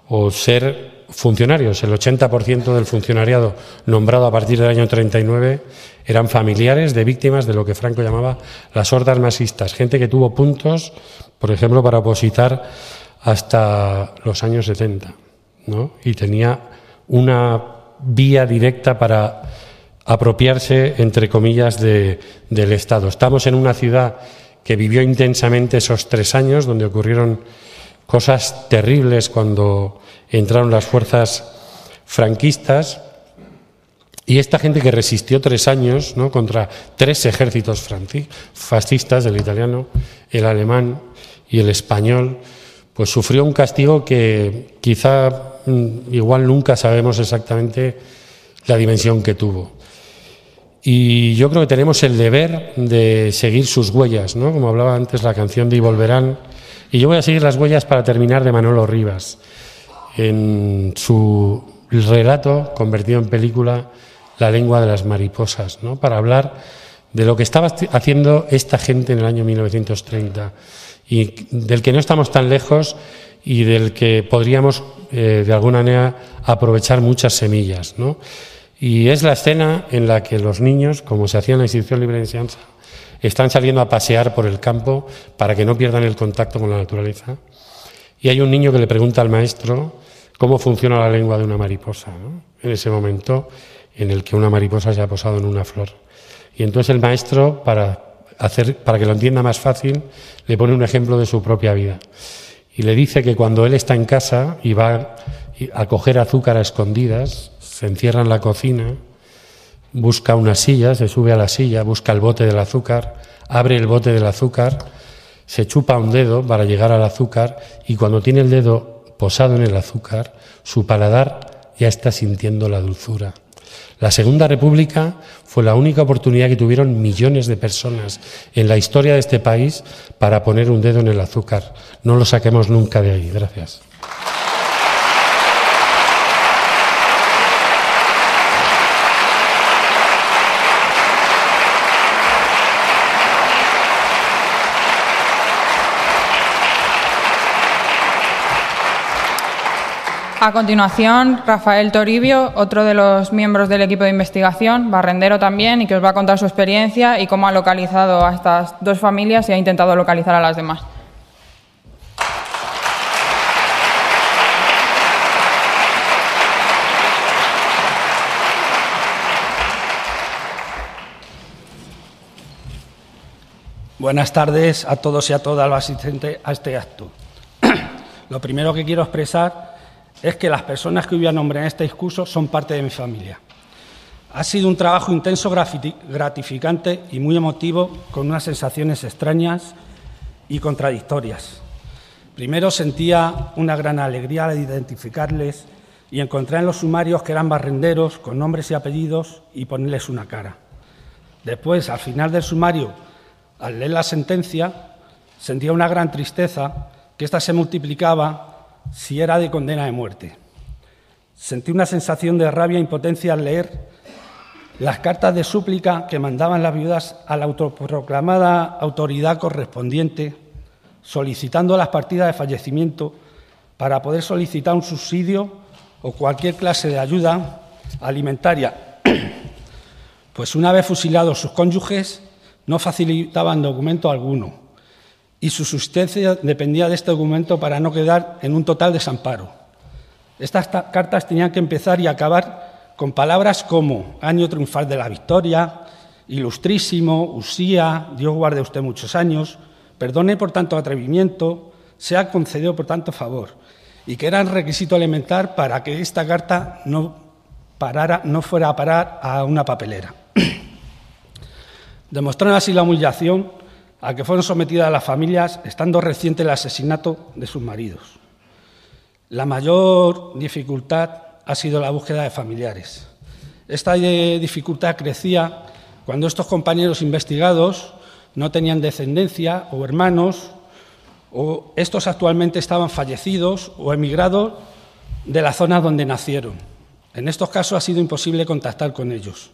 o ser funcionarios. El 80% del funcionariado nombrado a partir del año 39 eran familiares de víctimas de lo que Franco llamaba las hordas masistas, gente que tuvo puntos, por ejemplo, para opositar hasta los años 70, ¿no? Y tenía una vía directa para apropiarse, entre comillas, del Estado. Estamos en una ciudad que vivió intensamente esos 3 años, donde ocurrieron cosas terribles cuando entraron las fuerzas franquistas, y esta gente que resistió 3 años, ¿no?, contra 3 ejércitos fascistas, el italiano, el alemán y el español, pues sufrió un castigo que quizá igual nunca sabemos exactamente la dimensión que tuvo. Y yo creo que tenemos el deber de seguir sus huellas, ¿no? Como hablaba antes la canción de Y volverán. Y yo voy a seguir las huellas para terminar de Manolo Rivas, en su relato convertido en película La lengua de las mariposas, ¿no? Para hablar de lo que estaba haciendo esta gente en el año 1930 y del que no estamos tan lejos y del que podríamos de alguna manera aprovechar muchas semillas, ¿no? Y es la escena en la que los niños, como se hacía en la Institución Libre de Enseñanza, están saliendo a pasear por el campo para que no pierdan el contacto con la naturaleza. Y hay un niño que le pregunta al maestro cómo funciona la lengua de una mariposa, ¿no? En ese momento en el que una mariposa se ha posado en una flor. Y entonces el maestro, para que lo entienda más fácil, le pone un ejemplo de su propia vida. Y le dice que cuando él está en casa y va a coger azúcar a escondidas, se encierra en la cocina, busca una silla, se sube a la silla, busca el bote del azúcar, abre el bote del azúcar, se chupa un dedo para llegar al azúcar y cuando tiene el dedo posado en el azúcar, su paladar ya está sintiendo la dulzura. La Segunda República fue la única oportunidad que tuvieron millones de personas en la historia de este país para poner un dedo en el azúcar. No lo saquemos nunca de ahí. Gracias. A continuación, Rafael Toribio, otro de los miembros del equipo de investigación, barrendero también, y que os va a contar su experiencia y cómo ha localizado a estas dos familias y ha intentado localizar a las demás. Buenas tardes a todos y a todas los asistentes a este acto. Lo primero que quiero expresar es que las personas que hoy voy a nombrar en este discurso son parte de mi familia. Ha sido un trabajo intenso, gratificante y muy emotivo, con unas sensaciones extrañas y contradictorias. Primero sentía una gran alegría al identificarles y encontrar en los sumarios que eran barrenderos con nombres y apellidos y ponerles una cara. Después, al final del sumario, al leer la sentencia, sentía una gran tristeza, que ésta se multiplicaba si era de condena de muerte. Sentí una sensación de rabia e impotencia al leer las cartas de súplica que mandaban las viudas a la autoproclamada autoridad correspondiente, solicitando las partidas de fallecimiento para poder solicitar un subsidio o cualquier clase de ayuda alimentaria, pues una vez fusilados sus cónyuges no facilitaban documento alguno, y su subsistencia dependía de este documento para no quedar en un total desamparo. Estas cartas tenían que empezar y acabar con palabras como año triunfal de la victoria, ilustrísimo, usía, Dios guarde usted muchos años, perdone por tanto atrevimiento, sea concedido por tanto favor, y que eran requisito elemental para que esta carta no fuera a parar a una papelera. Demostraron así la humillación a que fueron sometidas las familias, estando reciente el asesinato de sus maridos. La mayor dificultad ha sido la búsqueda de familiares. Esta dificultad crecía cuando estos compañeros investigados no tenían descendencia o hermanos, o estos actualmente estaban fallecidos o emigrados de la zona donde nacieron. En estos casos ha sido imposible contactar con ellos.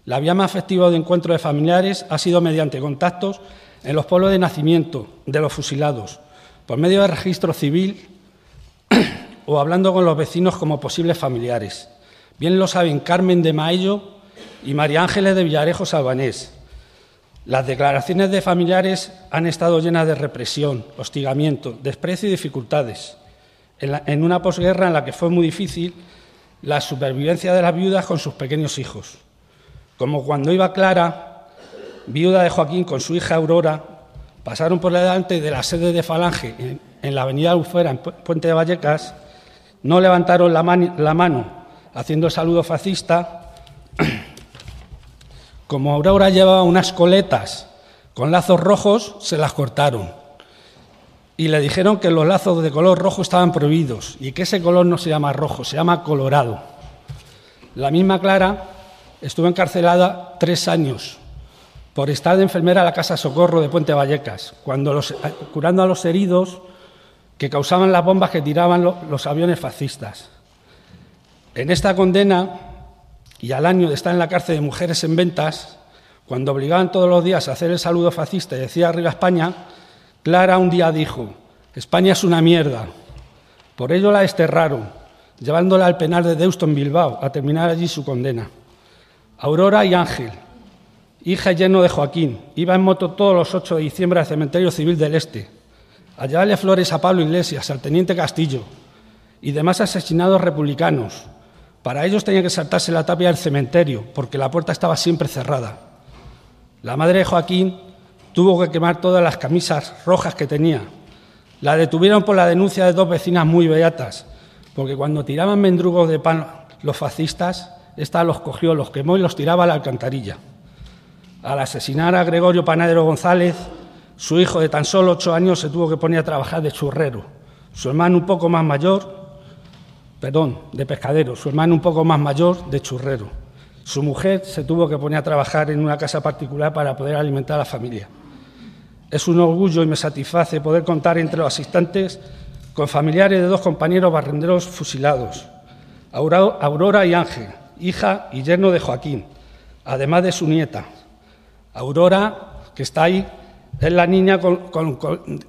La vía más efectiva de encuentro de familiares ha sido mediante contactos en los pueblos de nacimiento de los fusilados, por medio de registro civil o hablando con los vecinos como posibles familiares. Bien lo saben Carmen de Maello y María Ángeles de Villarejos Albanés. Las declaraciones de familiares han estado llenas de represión, hostigamiento, desprecio y dificultades. En una posguerra en la que fue muy difícil la supervivencia de las viudas con sus pequeños hijos. Como cuando iba Clara, viuda de Joaquín, con su hija Aurora, pasaron por delante de la sede de Falange en la avenida Albufera, en Puente de Vallecas, no levantaron la mano haciendo el saludo fascista. Como Aurora llevaba unas coletas con lazos rojos, se las cortaron. y le dijeron que los lazos de color rojo estaban prohibidos y que ese color no se llama rojo, se llama colorado. La misma Clara estuvo encarcelada 3 años por estar de enfermera a la Casa Socorro de Puente Vallecas, curando a los heridos que causaban las bombas que tiraban los aviones fascistas. En esta condena y al año de estar en la cárcel de Mujeres en Ventas, cuando obligaban todos los días a hacer el saludo fascista y decía «Arriba España», Clara un día dijo «España es una mierda». Por ello la desterraron, llevándola al penal de Deusto en Bilbao, a terminar allí su condena. Aurora y Ángel, hija y yerno de Joaquín, iba en moto todos los 8 de diciembre al Cementerio Civil del Este, a llevarle flores a Pablo Iglesias, al teniente Castillo y demás asesinados republicanos. Para ellos tenía que saltarse la tapia del cementerio, porque la puerta estaba siempre cerrada. La madre de Joaquín tuvo que quemar todas las camisas rojas que tenía. La detuvieron por la denuncia de 2 vecinas muy beatas, porque cuando tiraban mendrugos de pan los fascistas, esta los cogió, los quemó y los tiraba a la alcantarilla. Al asesinar a Gregorio Panadero González, su hijo de tan solo 8 años se tuvo que poner a trabajar de churrero. Su hermano un poco más mayor, de pescadero, su hermano un poco más mayor de churrero. Su mujer se tuvo que poner a trabajar en una casa particular para poder alimentar a la familia. Es un orgullo y me satisface poder contar entre los asistentes con familiares de 2 compañeros barrenderos fusilados, Aurora y Ángel, hija y yerno de Joaquín, además de su nieta. Aurora, que está ahí, es la niña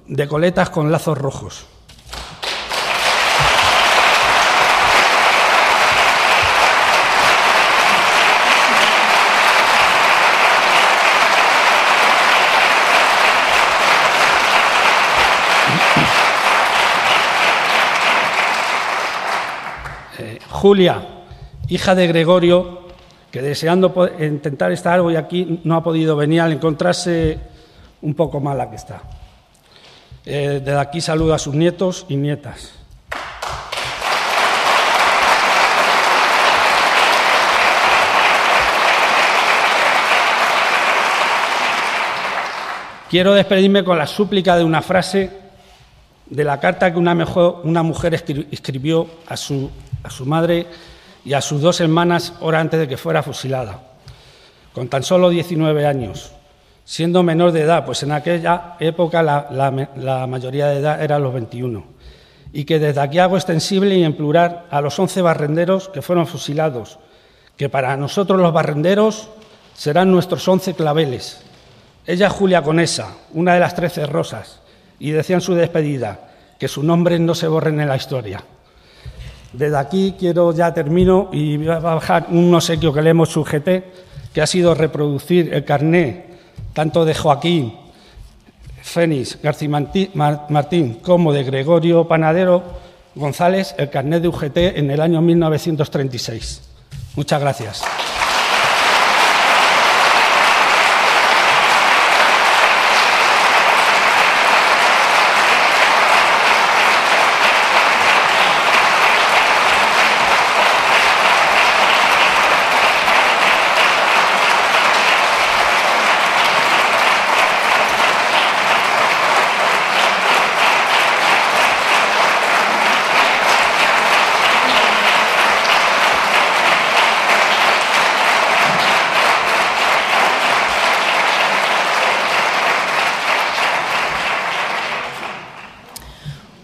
de coletas con lazos rojos. Julia, hija de Gregorio, que deseando intentar estar hoy aquí no ha podido venir al encontrarse un poco mala que está. Desde aquí saludo a sus nietos y nietas. Quiero despedirme con la súplica de una frase de la carta que una mujer escribió a su madre y a sus 2 hermanas horas antes de que fuera fusilada, con tan solo 19 años, siendo menor de edad, pues en aquella época la mayoría de edad era los 21, y que desde aquí hago extensible y en plural a los 11 barrenderos que fueron fusilados, que para nosotros los barrenderos serán nuestros 11 claveles. Ella es Julia Conesa, una de las 13 rosas, y decía en su despedida que sus nombres no se borren en la historia. Desde aquí ya termino y voy a bajar un obsequio que le hemos sujeté, que ha sido reproducir el carné tanto de Joaquín Fénix García Martín como de Gregorio Panadero González, el carné de UGT en el año 1936. Muchas gracias.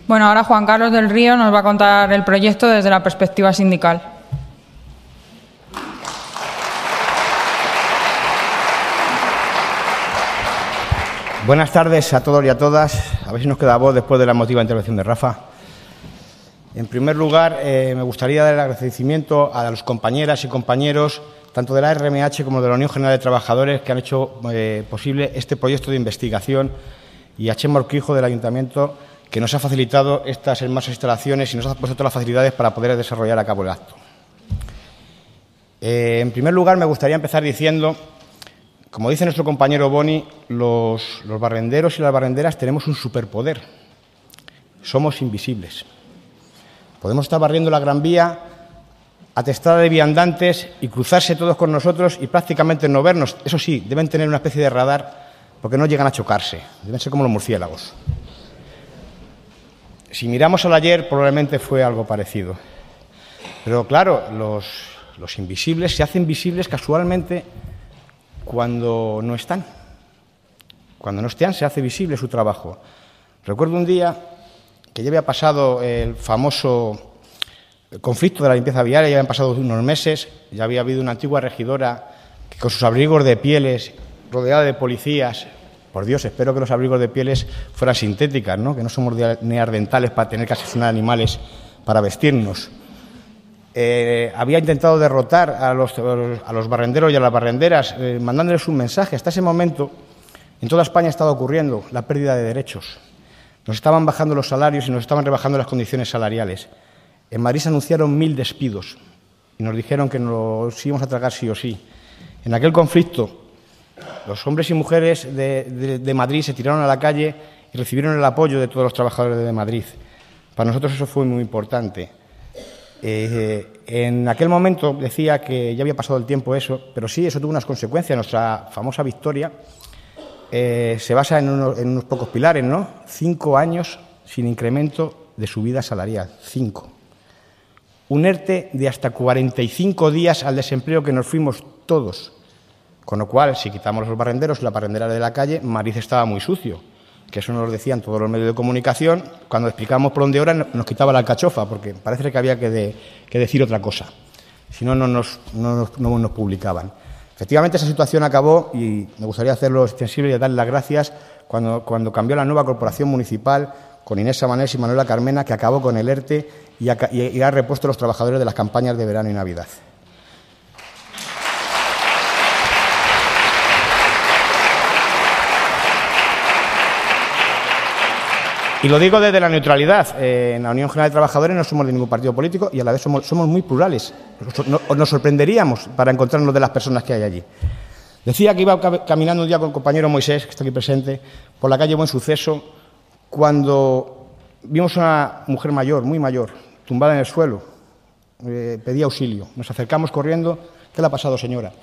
Bueno, ahora Juan Carlos del Río nos va a contar el proyecto desde la perspectiva sindical. Buenas tardes a todos y a todas. A ver si nos queda voz después de la emotiva intervención de Rafa. En primer lugar, me gustaría dar el agradecimiento a los compañeras y compañeros, tanto de la RMH como de la Unión General de Trabajadores, que han hecho posible este proyecto de investigación, y a Chema Urquijo del Ayuntamiento, que nos ha facilitado estas hermosas instalaciones y nos ha puesto todas las facilidades para poder desarrollar a cabo el acto. En primer lugar, me gustaría empezar diciendo, como dice nuestro compañero Boni, los barrenderos y las barrenderas tenemos un superpoder. Somos invisibles. Podemos estar barriendo la Gran Vía atestada de viandantes y cruzarse todos con nosotros y prácticamente no vernos. Eso sí, deben tener una especie de radar porque no llegan a chocarse. Deben ser como los murciélagos. Si miramos al ayer, probablemente fue algo parecido. Pero claro, los invisibles se hacen visibles casualmente cuando no están. Cuando no están, se hace visible su trabajo. Recuerdo un día que ya había pasado el famoso conflicto de la limpieza viaria, ya habían pasado unos meses, ya había habido una antigua regidora que con sus abrigos de pieles, rodeada de policías. Por Dios, espero que los abrigos de pieles fueran sintéticas, ¿no? Que no somos neandertales para tener que asesinar animales para vestirnos. Había intentado derrotar a los barrenderos y a las barrenderas, mandándoles un mensaje. Hasta ese momento, en toda España estaba ocurriendo la pérdida de derechos. Nos estaban bajando los salarios y nos estaban rebajando las condiciones salariales. En Madrid se anunciaron 1000 despidos y nos dijeron que nos íbamos a tragar sí o sí. En aquel conflicto, los hombres y mujeres de Madrid se tiraron a la calle y recibieron el apoyo de todos los trabajadores de Madrid. Para nosotros eso fue muy importante. En aquel momento decía que ya había pasado el tiempo eso, pero sí, eso tuvo unas consecuencias. Nuestra famosa victoria se basa en unos pocos pilares, ¿no? 5 años sin incremento de subida salarial, 5. Un ERTE de hasta 45 días al desempleo que nos fuimos todos. Con lo cual, si quitamos los barrenderos y la barrendera de la calle, Madrid estaba muy sucio. Que eso nos lo decían todos los medios de comunicación. Cuando explicábamos por dónde era, nos quitaba la alcachofa, porque parece que había que decir otra cosa. Si no, no nos publicaban. Efectivamente, esa situación acabó y me gustaría hacerlo extensible y darle las gracias cuando cambió la nueva corporación municipal con Inés Sabanés y Manuela Carmena, que acabó con el ERTE y ha repuesto a los trabajadores de las campañas de verano y Navidad. Y lo digo desde la neutralidad. En la Unión General de Trabajadores no somos de ningún partido político y a la vez somos muy plurales. Nos sorprenderíamos para encontrarnos de las personas que hay allí. Decía que iba caminando un día con el compañero Moisés, que está aquí presente, por la calle Buen Suceso, cuando vimos a una mujer mayor, muy mayor, tumbada en el suelo. Pedía auxilio. Nos acercamos corriendo. ¿Qué le ha pasado, señora?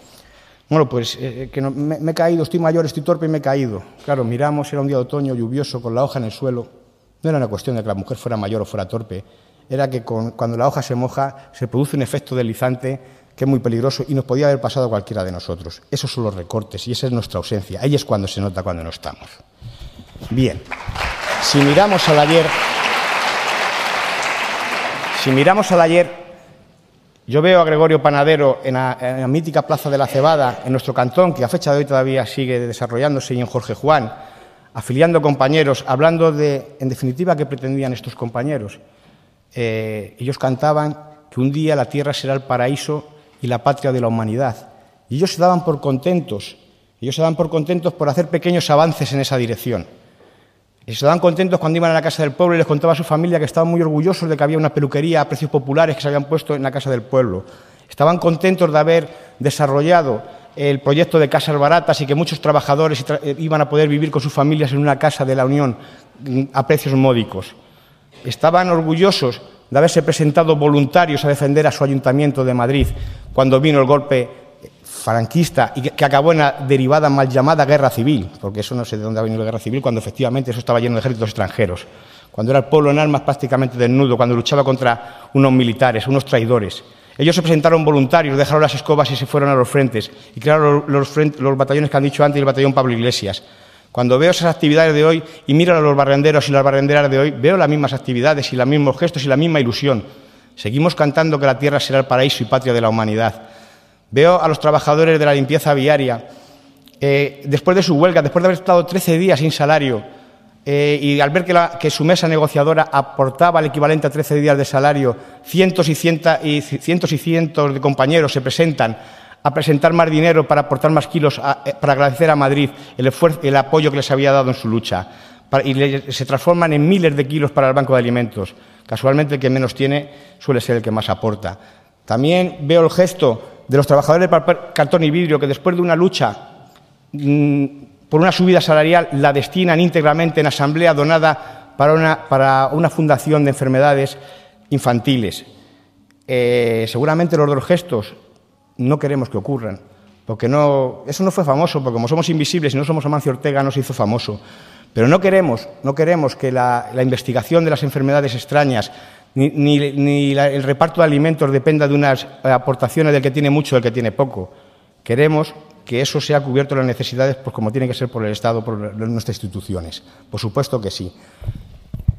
Bueno, pues me he caído, estoy mayor, estoy torpe y me he caído. Claro, miramos, era un día de otoño, lluvioso, con la hoja en el suelo. No era una cuestión de que la mujer fuera mayor o fuera torpe, era que cuando la hoja se moja se produce un efecto deslizante que es muy peligroso y nos podía haber pasado a cualquiera de nosotros. Esos son los recortes y esa es nuestra ausencia. Ahí es cuando se nota cuando no estamos. Bien, si miramos al ayer, yo veo a Gregorio Panadero en la mítica Plaza de la Cebada, en nuestro cantón, que a fecha de hoy todavía sigue desarrollándose, y en Jorge Juan, afiliando compañeros, hablando en definitiva, qué pretendían estos compañeros. Ellos cantaban que un día la tierra será el paraíso y la patria de la humanidad. Y ellos se daban por contentos. Por hacer pequeños avances en esa dirección. Y se daban contentos cuando iban a la Casa del Pueblo y les contaba a su familia que estaban muy orgullosos de que había una peluquería a precios populares que se habían puesto en la Casa del Pueblo. Estaban contentos de haber desarrollado el proyecto de casas baratas y que muchos trabajadores iban a poder vivir con sus familias en una casa de la Unión a precios módicos. Estaban orgullosos de haberse presentado voluntarios a defender a su Ayuntamiento de Madrid cuando vino el golpe franquista y que acabó en la derivada mal llamada guerra civil, porque eso no sé de dónde ha venido la guerra civil, cuando efectivamente eso estaba lleno de ejércitos extranjeros, cuando era el pueblo en armas prácticamente desnudo, cuando luchaba contra unos militares, unos traidores. Ellos se presentaron voluntarios, dejaron las escobas y se fueron a los frentes y crearon los batallones que han dicho antes y el batallón Pablo Iglesias. Cuando veo esas actividades de hoy y miro a los barrenderos y las barrenderas de hoy, veo las mismas actividades y los mismos gestos y la misma ilusión. Seguimos cantando que la tierra será el paraíso y patria de la humanidad. Veo a los trabajadores de la limpieza viaria, después de su huelga, después de haber estado 13 días sin salario, y al ver que su mesa negociadora aportaba el equivalente a 13 días de salario, cientos y cientos de compañeros se presentan a presentar más dinero para aportar más kilos, para agradecer a Madrid el esfuerzo, el apoyo que les había dado en su lucha, y se transforman en miles de kilos para el Banco de Alimentos. Casualmente el que menos tiene suele ser el que más aporta. También veo el gesto de los trabajadores de papel, cartón y vidrio, que después de una lucha por una subida salarial la destinan íntegramente en asamblea donada para una fundación de enfermedades infantiles. Seguramente los dos gestos no queremos que ocurran, porque eso no fue famoso, porque como somos invisibles y no somos Amancio Ortega, no se hizo famoso. Pero no queremos que la investigación de las enfermedades extrañas ni el reparto de alimentos dependa de unas aportaciones del que tiene mucho o del que tiene poco. Queremos que eso sea cubierto las necesidades pues, como tiene que ser por el Estado, por nuestras instituciones. Por supuesto que sí.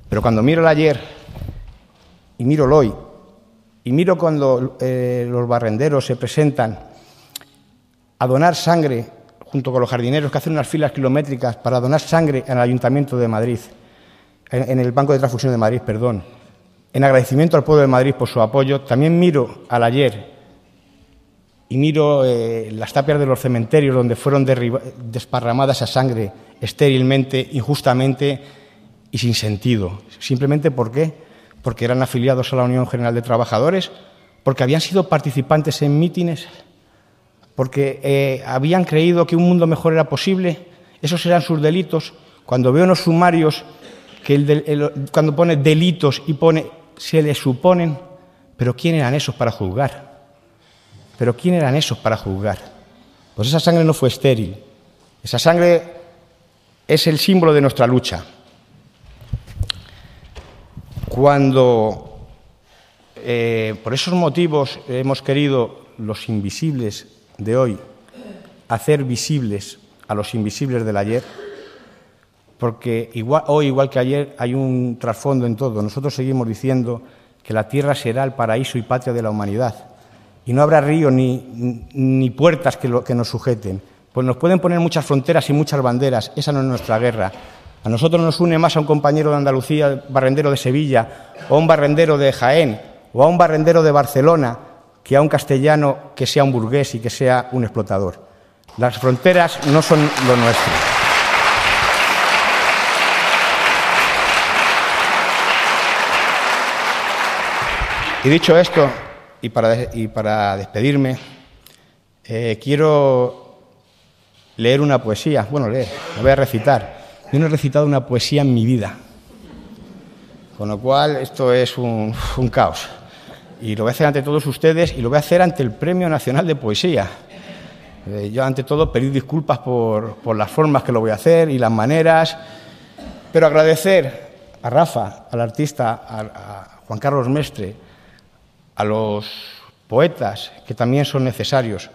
Pero cuando miro el ayer y miro el hoy, y miro cuando los barrenderos se presentan a donar sangre, junto con los jardineros que hacen unas filas kilométricas para donar sangre en el Ayuntamiento de Madrid, en el Banco de Transfusión de Madrid, perdón, en agradecimiento al pueblo de Madrid por su apoyo, también miro al ayer y miro las tapias de los cementerios donde fueron desparramada esa sangre estérilmente, injustamente y sin sentido. Simplemente ¿por qué? Porque eran afiliados a la Unión General de Trabajadores, porque habían sido participantes en mítines, porque habían creído que un mundo mejor era posible. Esos eran sus delitos. Cuando veo en los sumarios que cuando pone delitos y pone se les suponen, pero ¿quién eran esos para juzgar? ¿Pero quién eran esos para juzgar? Pues esa sangre no fue estéril. Esa sangre es el símbolo de nuestra lucha. Cuando, por esos motivos, hemos querido los invisibles de hoy hacer visibles a los invisibles del ayer, porque hoy, igual que ayer, hay un trasfondo en todo. Nosotros seguimos diciendo que la tierra será el paraíso y patria de la humanidad, y no habrá río ni puertas que nos sujeten. Pues nos pueden poner muchas fronteras y muchas banderas, esa no es nuestra guerra. A nosotros nos une más a un compañero de Andalucía, barrendero de Sevilla, o a un barrendero de Jaén, o a un barrendero de Barcelona, que a un castellano que sea un burgués y que sea un explotador. Las fronteras no son lo nuestro. Y dicho esto, y para despedirme, quiero leer una poesía. Bueno, la voy a recitar. Yo no he recitado una poesía en mi vida, con lo cual esto es un caos. Y lo voy a hacer ante todos ustedes y lo voy a hacer ante el Premio Nacional de Poesía. Yo, ante todo, pedir disculpas por las formas que lo voy a hacer y las maneras, pero agradecer a Rafa, al artista, a Juan Carlos Mestre, a los poetas, que también son necesarios,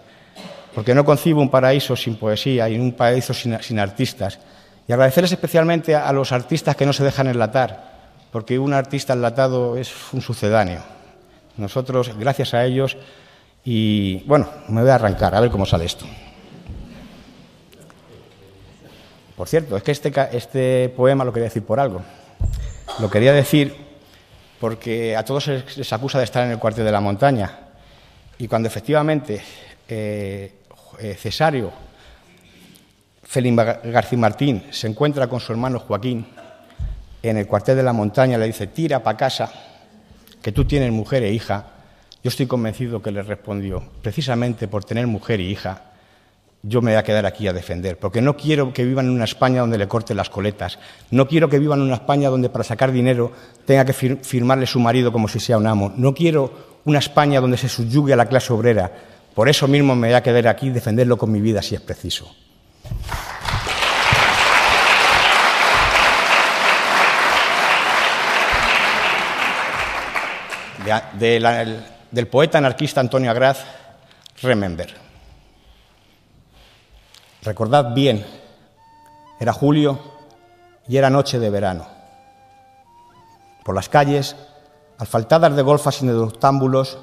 porque no concibo un paraíso sin poesía y un paraíso sin artistas. Y agradecerles especialmente a los artistas que no se dejan enlatar, porque un artista enlatado es un sucedáneo. Nosotros, gracias a ellos, y bueno, me voy a arrancar, a ver cómo sale esto. Por cierto, es que este poema lo quería decir por algo. Lo quería decir porque a todos se les acusa de estar en el cuartel de la montaña. Y cuando efectivamente Cesario Félix García Martín se encuentra con su hermano Joaquín en el cuartel de la montaña, le dice: tira para casa, que tú tienes mujer e hija. Yo estoy convencido que le respondió: precisamente por tener mujer y hija, yo me voy a quedar aquí a defender, porque no quiero que vivan en una España donde le corten las coletas, no quiero que vivan en una España donde para sacar dinero tenga que firmarle su marido como si sea un amo, no quiero una España donde se subyugue a la clase obrera. Por eso mismo me voy a quedar aquí y defenderlo con mi vida si es preciso. Del poeta anarquista Antonio Agraz, Remember. Recordad bien, era julio y era noche de verano. Por las calles, asfaltadas de golfas y de octámbulos,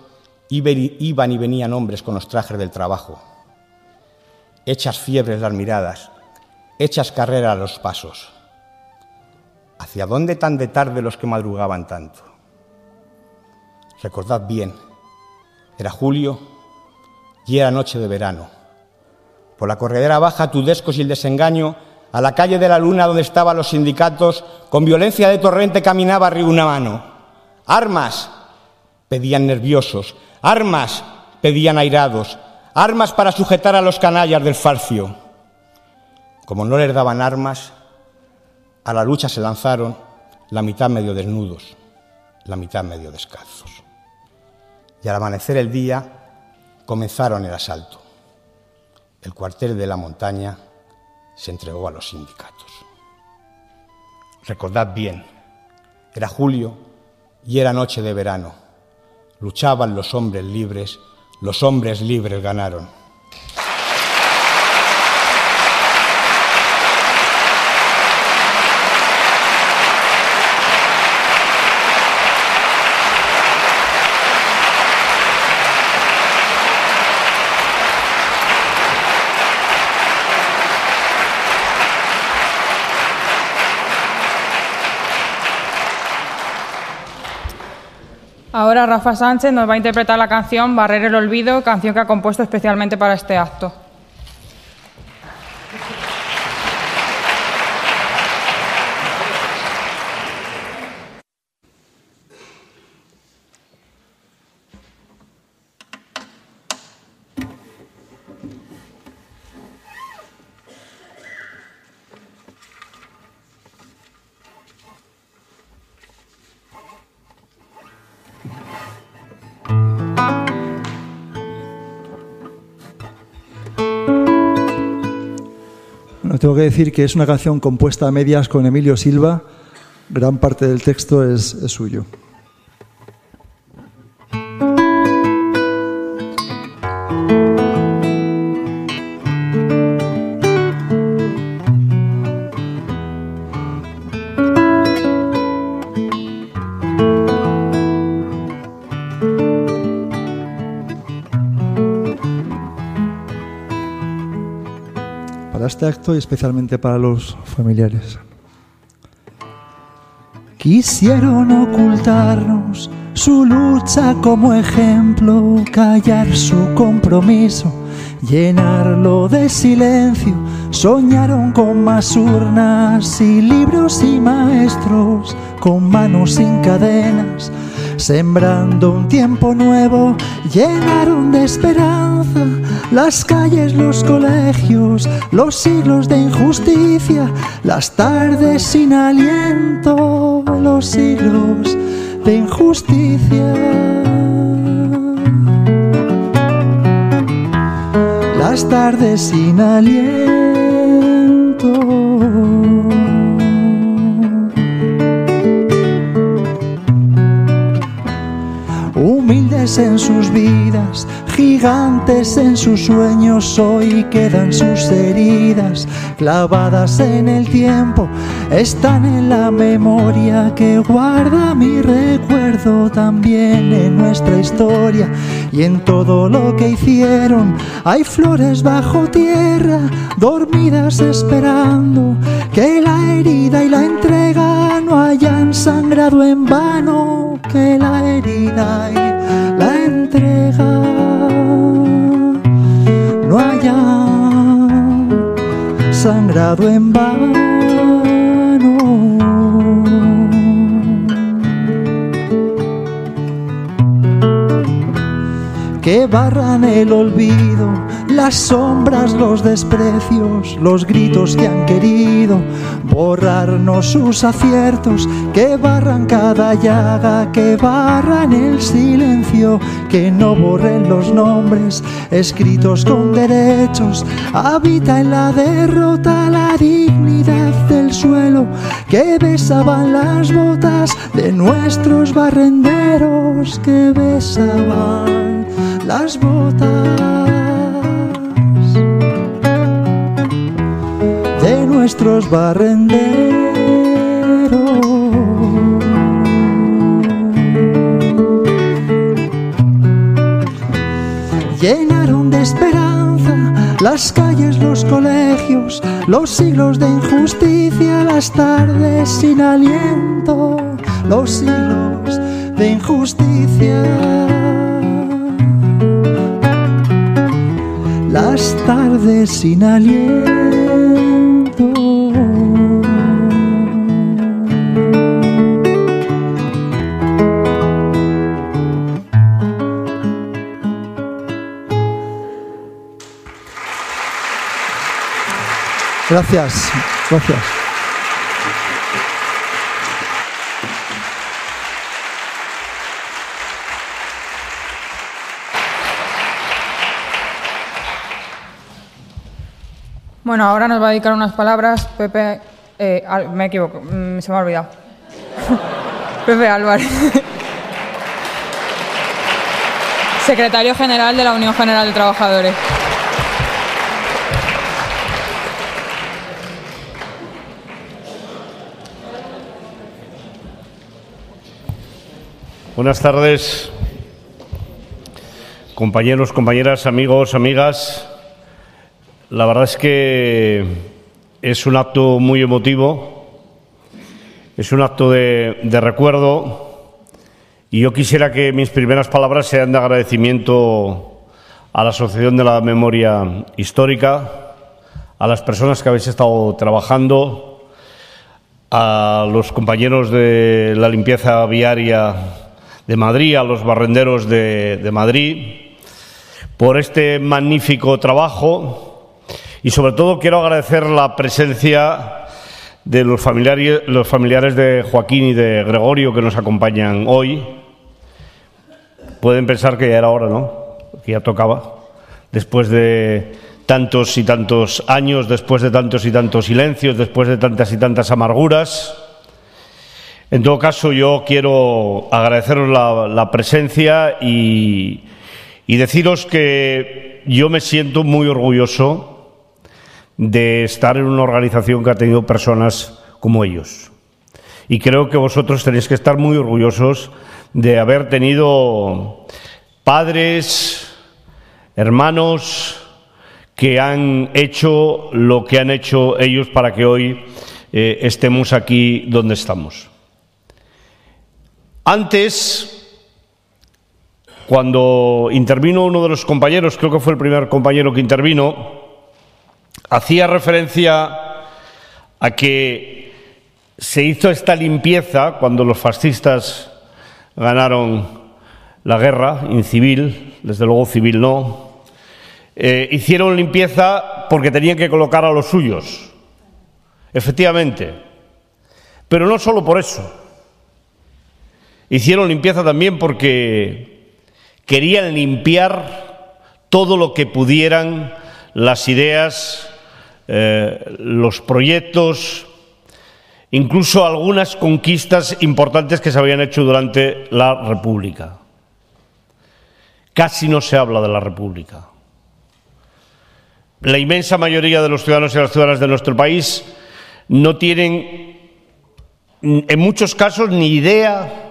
iban y venían hombres con los trajes del trabajo. Hechas fiebres las miradas, hechas carrera los pasos. ¿Hacia dónde tan de tarde los que madrugaban tanto? Recordad bien, era julio y era noche de verano. Por la corredera baja, Tudescos y el desengaño, a la calle de la Luna donde estaban los sindicatos, con violencia de torrente caminaba arriba una mano. ¡Armas!, pedían nerviosos. ¡Armas!, pedían airados. ¡Armas para sujetar a los canallas del farcio! Como no les daban armas, a la lucha se lanzaron, la mitad medio desnudos, la mitad medio descalzos. Y al amanecer el día comenzaron el asalto. El cuartel de la montaña se entregó a los sindicatos. Recordad bien, era julio y era noche de verano. Luchaban los hombres libres ganaron. Ahora Rafa Sánchez nos va a interpretar la canción Barrer el olvido, canción que ha compuesto especialmente para este acto. Tengo que decir que es una canción compuesta a medias con Emilio Silva. Gran parte del texto es suyo. Este acto y especialmente para los familiares. Quisieron ocultarnos su lucha como ejemplo, callar su compromiso, llenarlo de silencio. Soñaron con más urnas y libros y maestros, con manos sin cadenas, sembrando un tiempo nuevo. Llenaron de esperanza las calles, los colegios, los siglos de injusticia, las tardes sin aliento, los siglos de injusticia. Las tardes sin aliento. Humildes en sus vidas, gigantes en sus sueños, hoy quedan sus heridas clavadas en el tiempo, están en la memoria que guarda mi recuerdo, también en nuestra historia y en todo lo que hicieron. Hay flores bajo tierra, dormidas esperando que la herida y la entrega no hayan sangrado en vano, que la herida y la entrega no hayan sangrado en vano. Que barran el olvido, las sombras, los desprecios, los gritos que han querido borrarnos sus aciertos, que barran cada llaga, que barran el silencio, que no borren los nombres escritos con derechos. Habita en la derrota la dignidad del suelo, que besaban las botas de nuestros barrenderos, que besaban las botas de nuestros barrenderos. Llenaron de esperanza las calles, los colegios, los siglos de injusticia, las tardes sin aliento, los siglos de injusticia. Las tardes sin aliento. Gracias, gracias. Bueno, ahora nos va a dedicar unas palabras Pepe Me equivoco, se me ha olvidado. Pepe Álvarez. Secretario General de la Unión General de Trabajadores. Buenas tardes, compañeros, compañeras, amigos, amigas. La verdad es que es un acto muy emotivo, es un acto de recuerdo, y yo quisiera que mis primeras palabras sean de agradecimiento a la Asociación de la Memoria Histórica, a las personas que habéis estado trabajando, a los compañeros de la limpieza viaria de Madrid, a los barrenderos de Madrid, por este magnífico trabajo, y sobre todo quiero agradecer la presencia de los familiares de Joaquín y de Gregorio que nos acompañan hoy. Pueden pensar que ya era hora, ¿no? Que ya tocaba, después de tantos y tantos años, después de tantos y tantos silencios, después de tantas y tantas amarguras. En todo caso, yo quiero agradeceros la presencia y deciros que yo me siento muy orgulloso de estar en una organización que ha tenido personas como ellos. Y creo que vosotros tenéis que estar muy orgullosos de haber tenido padres, hermanos, que han hecho lo que han hecho ellos para que hoy estemos aquí donde estamos. Antes, cuando intervino uno de los compañeros, creo que fue el primer compañero que intervino, hacía referencia a que se hizo esta limpieza cuando los fascistas ganaron la guerra incivil, desde luego civil no. Hicieron limpieza porque tenían que colocar a los suyos, efectivamente, pero no solo por eso. Hicieron limpieza también porque querían limpiar todo lo que pudieran, las ideas, los proyectos, incluso algunas conquistas importantes que se habían hecho durante la República. Casi no se habla de la República. La inmensa mayoría de los ciudadanos y las ciudadanas de nuestro país no tienen, en muchos casos, ni idea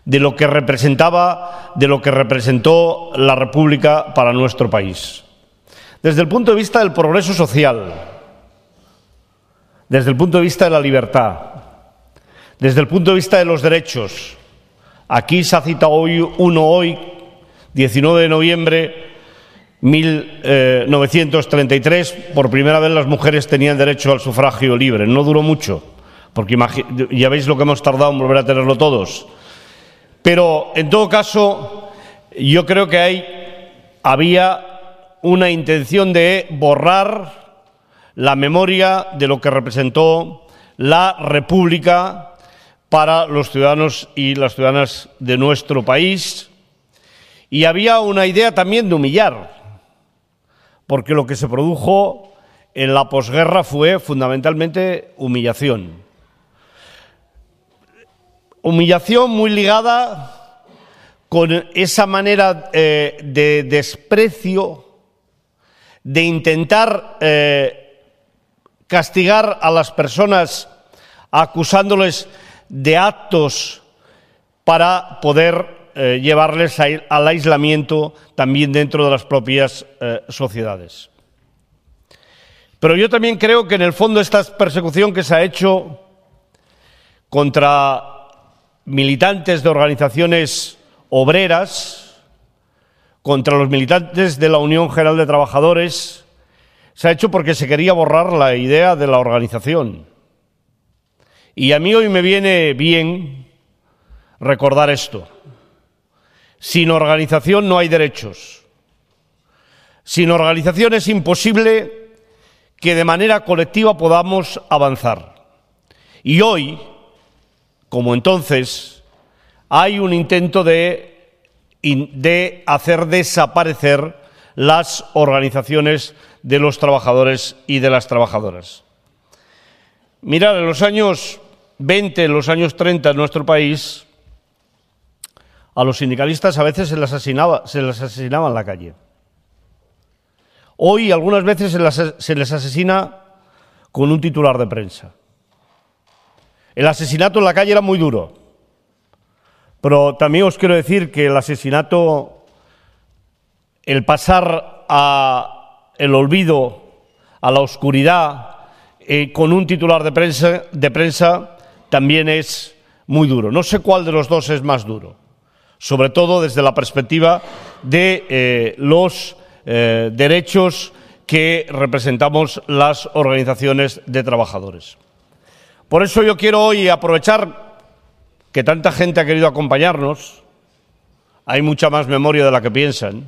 de lo que representaba, de lo que representó la República para nuestro país. Desde el punto de vista del progreso social, desde el punto de vista de la libertad, desde el punto de vista de los derechos. Aquí se ha citado hoy, 19 de noviembre 1933, por primera vez las mujeres tenían derecho al sufragio libre. No duró mucho, porque ya veis lo que hemos tardado en volver a tenerlo todos. Pero, en todo caso, yo creo que había una intención de borrar la memoria de lo que representó la República para los ciudadanos y las ciudadanas de nuestro país. Y había una idea también de humillar, porque lo que se produjo en la posguerra fue fundamentalmente humillación. Humillación muy ligada con esa manera de desprecio, de intentar castigar a las personas acusándoles de actos para poder llevarles al aislamiento también dentro de las propias sociedades. Pero yo también creo que en el fondo esta persecución que se ha hecho contra militantes de organizaciones obreras, contra los militantes de la Unión General de Trabajadores, se ha hecho porque se quería borrar la idea de la organización. Y a mí hoy me viene bien recordar esto. Sin organización no hay derechos. Sin organización es imposible que de manera colectiva podamos avanzar. Y hoy, como entonces, hay un intento de hacer desaparecer las organizaciones de los trabajadores y de las trabajadoras. Mirad, en los años 20, en los años 30 en nuestro país, a los sindicalistas a veces se les asesinaba en la calle. Hoy, algunas veces, se les asesina con un titular de prensa. El asesinato en la calle era muy duro, pero también os quiero decir que el asesinato, el pasar al olvido, a la oscuridad, con un titular de prensa, también es muy duro. No sé cuál de los dos es más duro, sobre todo desde la perspectiva de los derechos que representamos las organizaciones de trabajadores. Por eso yo quiero hoy aprovechar que tanta gente ha querido acompañarnos. Hay mucha más memoria de la que piensan,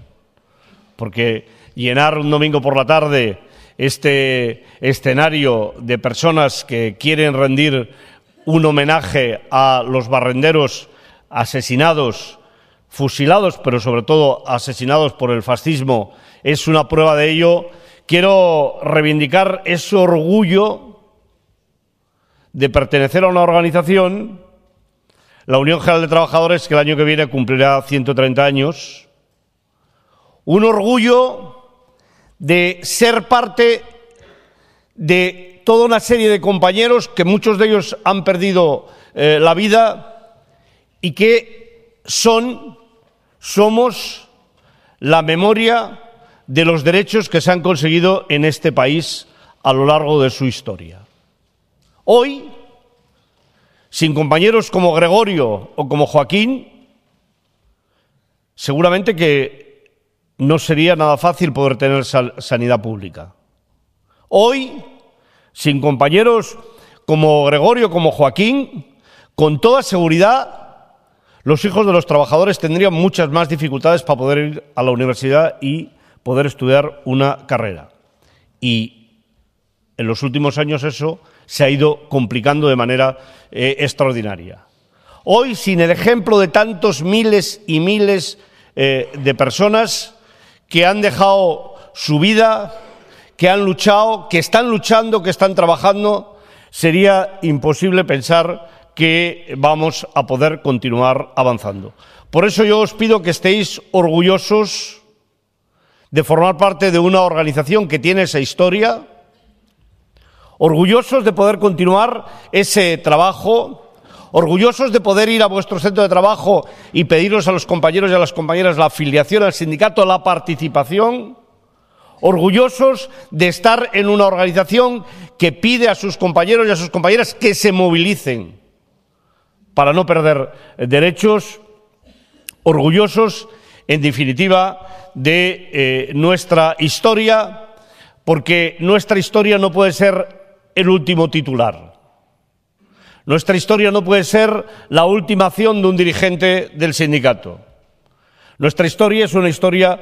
porque llenar un domingo por la tarde este escenario de personas que quieren rendir un homenaje a los barrenderos asesinados, fusilados, pero sobre todo asesinados por el fascismo, es una prueba de ello. Quiero reivindicar ese orgullo de pertenecer a una organización, la Unión General de Trabajadores, que el año que viene cumplirá 130 años, un orgullo de ser parte de toda una serie de compañeros que muchos de ellos han perdido la vida y que somos la memoria de los derechos que se han conseguido en este país a lo largo de su historia. Hoy, sin compañeros como Gregorio o como Joaquín, seguramente que no sería nada fácil poder tener sanidad pública. Hoy, sin compañeros como Gregorio, como Joaquín, con toda seguridad, los hijos de los trabajadores tendrían muchas más dificultades para poder ir a la universidad y poder estudiar una carrera. Y en los últimos años eso se ha ido complicando de manera extraordinaria. Hoy, sin el ejemplo de tantos miles y miles de personas que han dejado su vida, que han luchado, que están luchando, que están trabajando, sería imposible pensar que vamos a poder continuar avanzando. Por eso yo os pido que estéis orgullosos de formar parte de una organización que tiene esa historia, orgullosos de poder continuar ese trabajo, orgullosos de poder ir a vuestro centro de trabajo y pediros a los compañeros y a las compañeras la afiliación al sindicato, la participación, orgullosos de estar en una organización que pide a sus compañeros y a sus compañeras que se movilicen para no perder derechos, orgullosos, en definitiva, de nuestra historia, porque nuestra historia no puede ser el último titular. Nuestra historia no puede ser la última acción de un dirigente del sindicato. Nuestra historia es una historia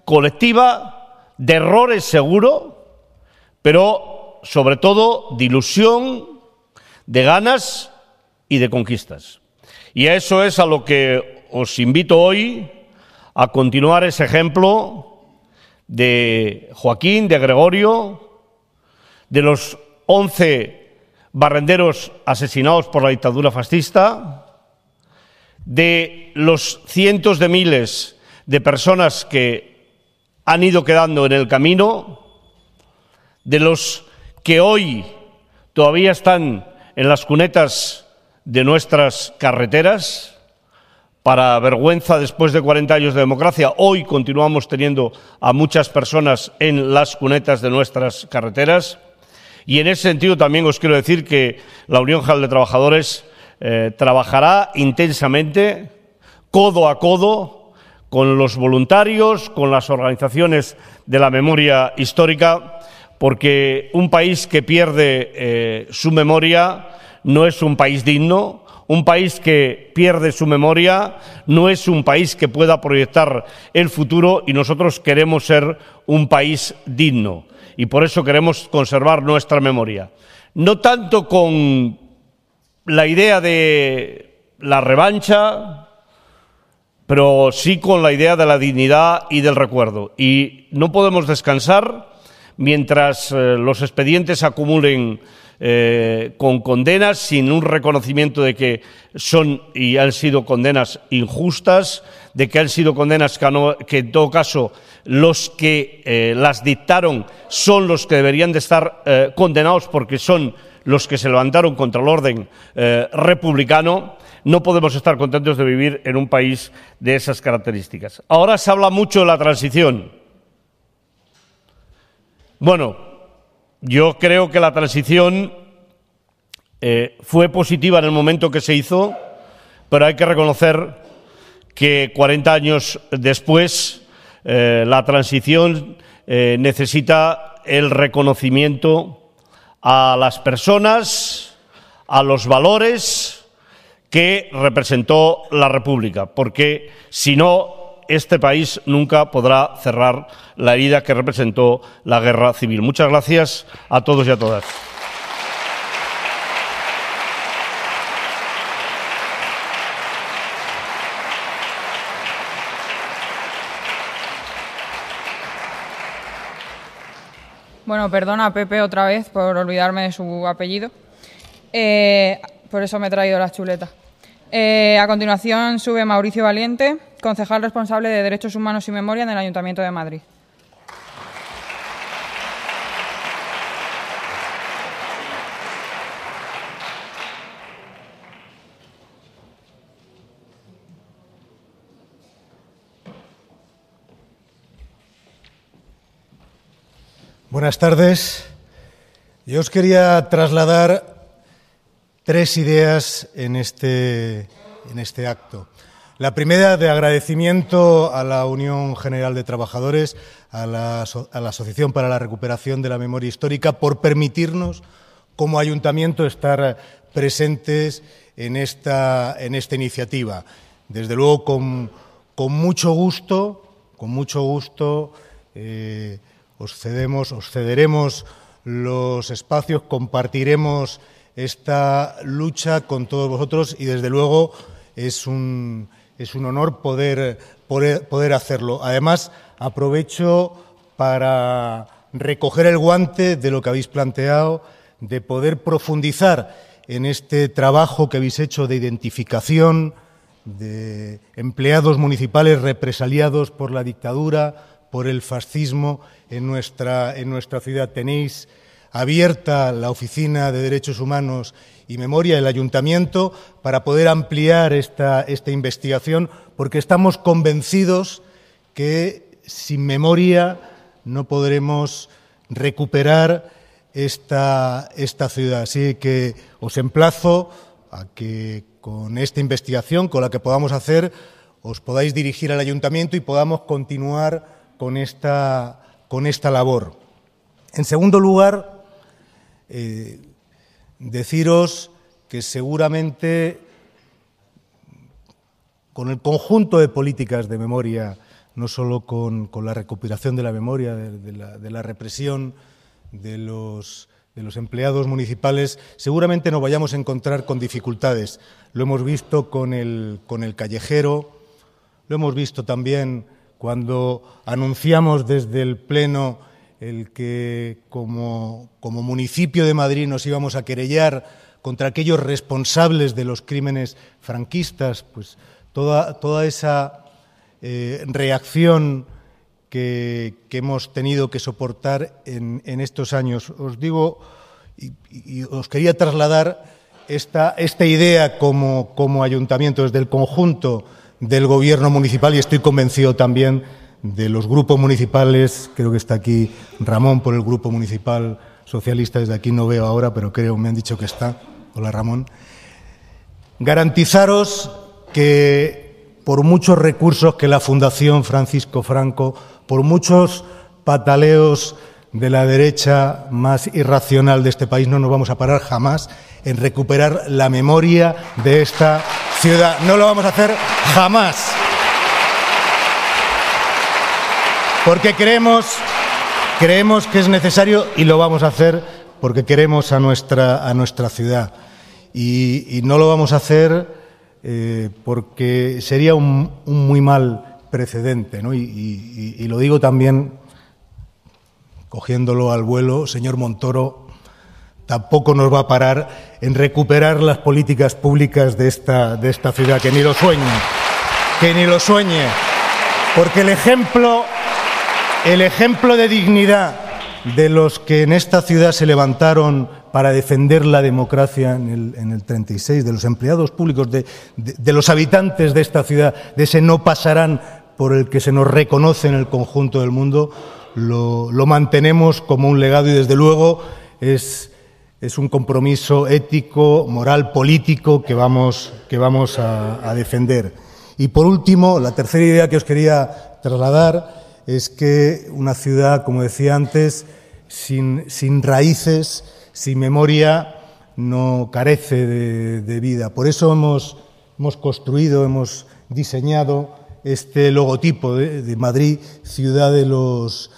colectiva, de errores seguro, pero sobre todo de ilusión, de ganas y de conquistas. Y a eso es a lo que os invito hoy, a continuar ese ejemplo de Joaquín, de Gregorio, de los 11 barrenderos asesinados por la dictadura fascista, de los cientos de miles de personas que han ido quedando en el camino, de los que hoy todavía están en las cunetas de nuestras carreteras. Para vergüenza, después de 40 años de democracia, hoy continuamos teniendo a muchas personas en las cunetas de nuestras carreteras. Y en ese sentido también os quiero decir que la Unión General de Trabajadores trabajará intensamente, codo a codo, con los voluntarios, con las organizaciones de la memoria histórica, porque un país que pierde su memoria no es un país digno. Un país que pierde su memoria no es un país que pueda proyectar el futuro, y nosotros queremos ser un país digno y por eso queremos conservar nuestra memoria. No tanto con la idea de la revancha, pero sí con la idea de la dignidad y del recuerdo. Y no podemos descansar mientras los expedientes acumulen con condenas, sin un reconocimiento de que son y han sido condenas injustas, de que han sido condenas que en todo caso los que las dictaron son los que deberían de estar condenados porque son los que se levantaron contra el orden republicano. No podemos estar contentos de vivir en un país de esas características. Ahora se habla mucho de la transición. Bueno, yo creo que la transición fue positiva en el momento que se hizo, pero hay que reconocer que 40 años después la transición necesita el reconocimiento a las personas, a los valores que representó la República, porque si no, este país nunca podrá cerrar la herida que representó la guerra civil. Muchas gracias a todos y a todas. Bueno, perdona Pepe otra vez por olvidarme de su apellido. Por eso me he traído las chuletas. A continuación sube Mauricio Valiente, concejal responsable de Derechos Humanos y Memoria en el Ayuntamiento de Madrid. Buenas tardes. Yo os quería trasladar 3 ideas en este acto. La primera, de agradecimiento a la Unión General de Trabajadores, a la Asociación para la Recuperación de la Memoria Histórica, por permitirnos, como ayuntamiento, estar presentes en esta iniciativa. Desde luego, con mucho gusto, os cederemos los espacios, compartiremos esta lucha con todos vosotros y, desde luego, es un honor poder hacerlo. Además, aprovecho para recoger el guante de lo que habéis planteado, de poder profundizar en este trabajo que habéis hecho de identificación de empleados municipales represaliados por la dictadura, por el fascismo en nuestra ciudad. Tenéis abierta la Oficina de Derechos Humanos y Memoria del Ayuntamiento para poder ampliar esta investigación, porque estamos convencidos que sin memoria no podremos recuperar esta ciudad. Así que os emplazo a que con esta investigación, con la que podamos hacer, os podáis dirigir al Ayuntamiento y podamos continuar con esta labor. En segundo lugar, deciros que seguramente con el conjunto de políticas de memoria, no solo con la recuperación de la memoria, de la represión de los empleados municipales, seguramente nos vayamos a encontrar con dificultades. Lo hemos visto con el callejero, lo hemos visto también cuando anunciamos desde el Pleno el que como municipio de Madrid nos íbamos a querellar contra aquellos responsables de los crímenes franquistas, pues toda esa reacción que hemos tenido que soportar en estos años. Os digo, y os quería trasladar esta idea como ayuntamiento desde el conjunto del Gobierno municipal, y estoy convencido también de los grupos municipales. Creo que está aquí Ramón por el Grupo Municipal Socialista, desde aquí no veo ahora, pero me han dicho que está. Hola, Ramón. Garantizaros que por muchos recursos que la Fundación Francisco Franco, por muchos pataleos de la derecha más irracional de este país, no nos vamos a parar jamás en recuperar la memoria de esta ciudad. No lo vamos a hacer jamás. Porque creemos que es necesario, y lo vamos a hacer porque queremos a nuestra ciudad. Y no lo vamos a hacer porque sería un muy mal precedente, ¿no? Y lo digo también, cogiéndolo al vuelo, señor Montoro, tampoco nos va a parar en recuperar las políticas públicas de esta ciudad. Que ni lo sueñe, porque el ejemplo de dignidad de los que en esta ciudad se levantaron para defender la democracia en el 36, de los empleados públicos, de los habitantes de esta ciudad, de ese no pasarán por el que se nos reconoce en el conjunto del mundo, lo mantenemos como un legado y desde luego es un compromiso ético, moral, político que vamos a defender. Y por último, la tercera idea que os quería trasladar es que una ciudad, como decía antes, sin raíces, sin memoria, no carece de vida. Por eso hemos construido, hemos diseñado este logotipo de Madrid, ciudad de los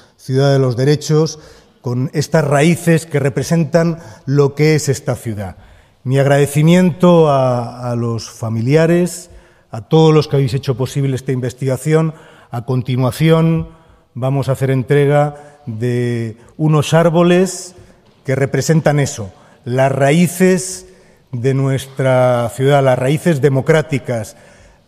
derechos, con estas raíces que representan lo que es esta ciudad. Mi agradecimiento a los familiares, a todos los que habéis hecho posible esta investigación. A continuación vamos a hacer entrega de unos árboles que representan eso, las raíces de nuestra ciudad, las raíces democráticas,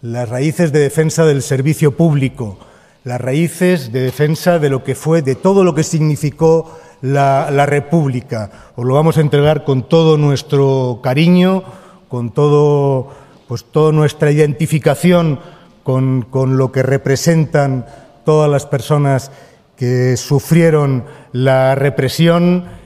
las raíces de defensa del servicio público, las raíces de defensa de lo que fue, de todo lo que significó la República. Os lo vamos a entregar con todo nuestro cariño, con toda nuestra identificación con lo que representan todas las personas que sufrieron la represión,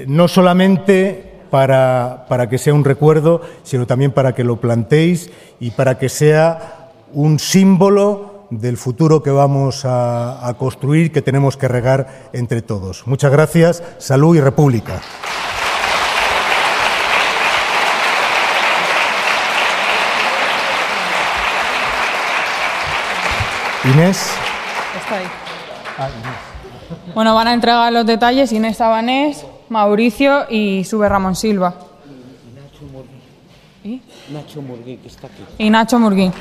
no solamente para que sea un recuerdo, sino también para que lo plantéis y para que sea un símbolo del futuro que vamos a construir, que tenemos que regar entre todos. Muchas gracias, salud y república. Inés. Está ahí. Bueno, van a entregar los detalles Inés Sabanés, Mauricio y sube Ramón Silva. ¿Y? Nacho Murguí, que está aquí. Y Nacho Murguí.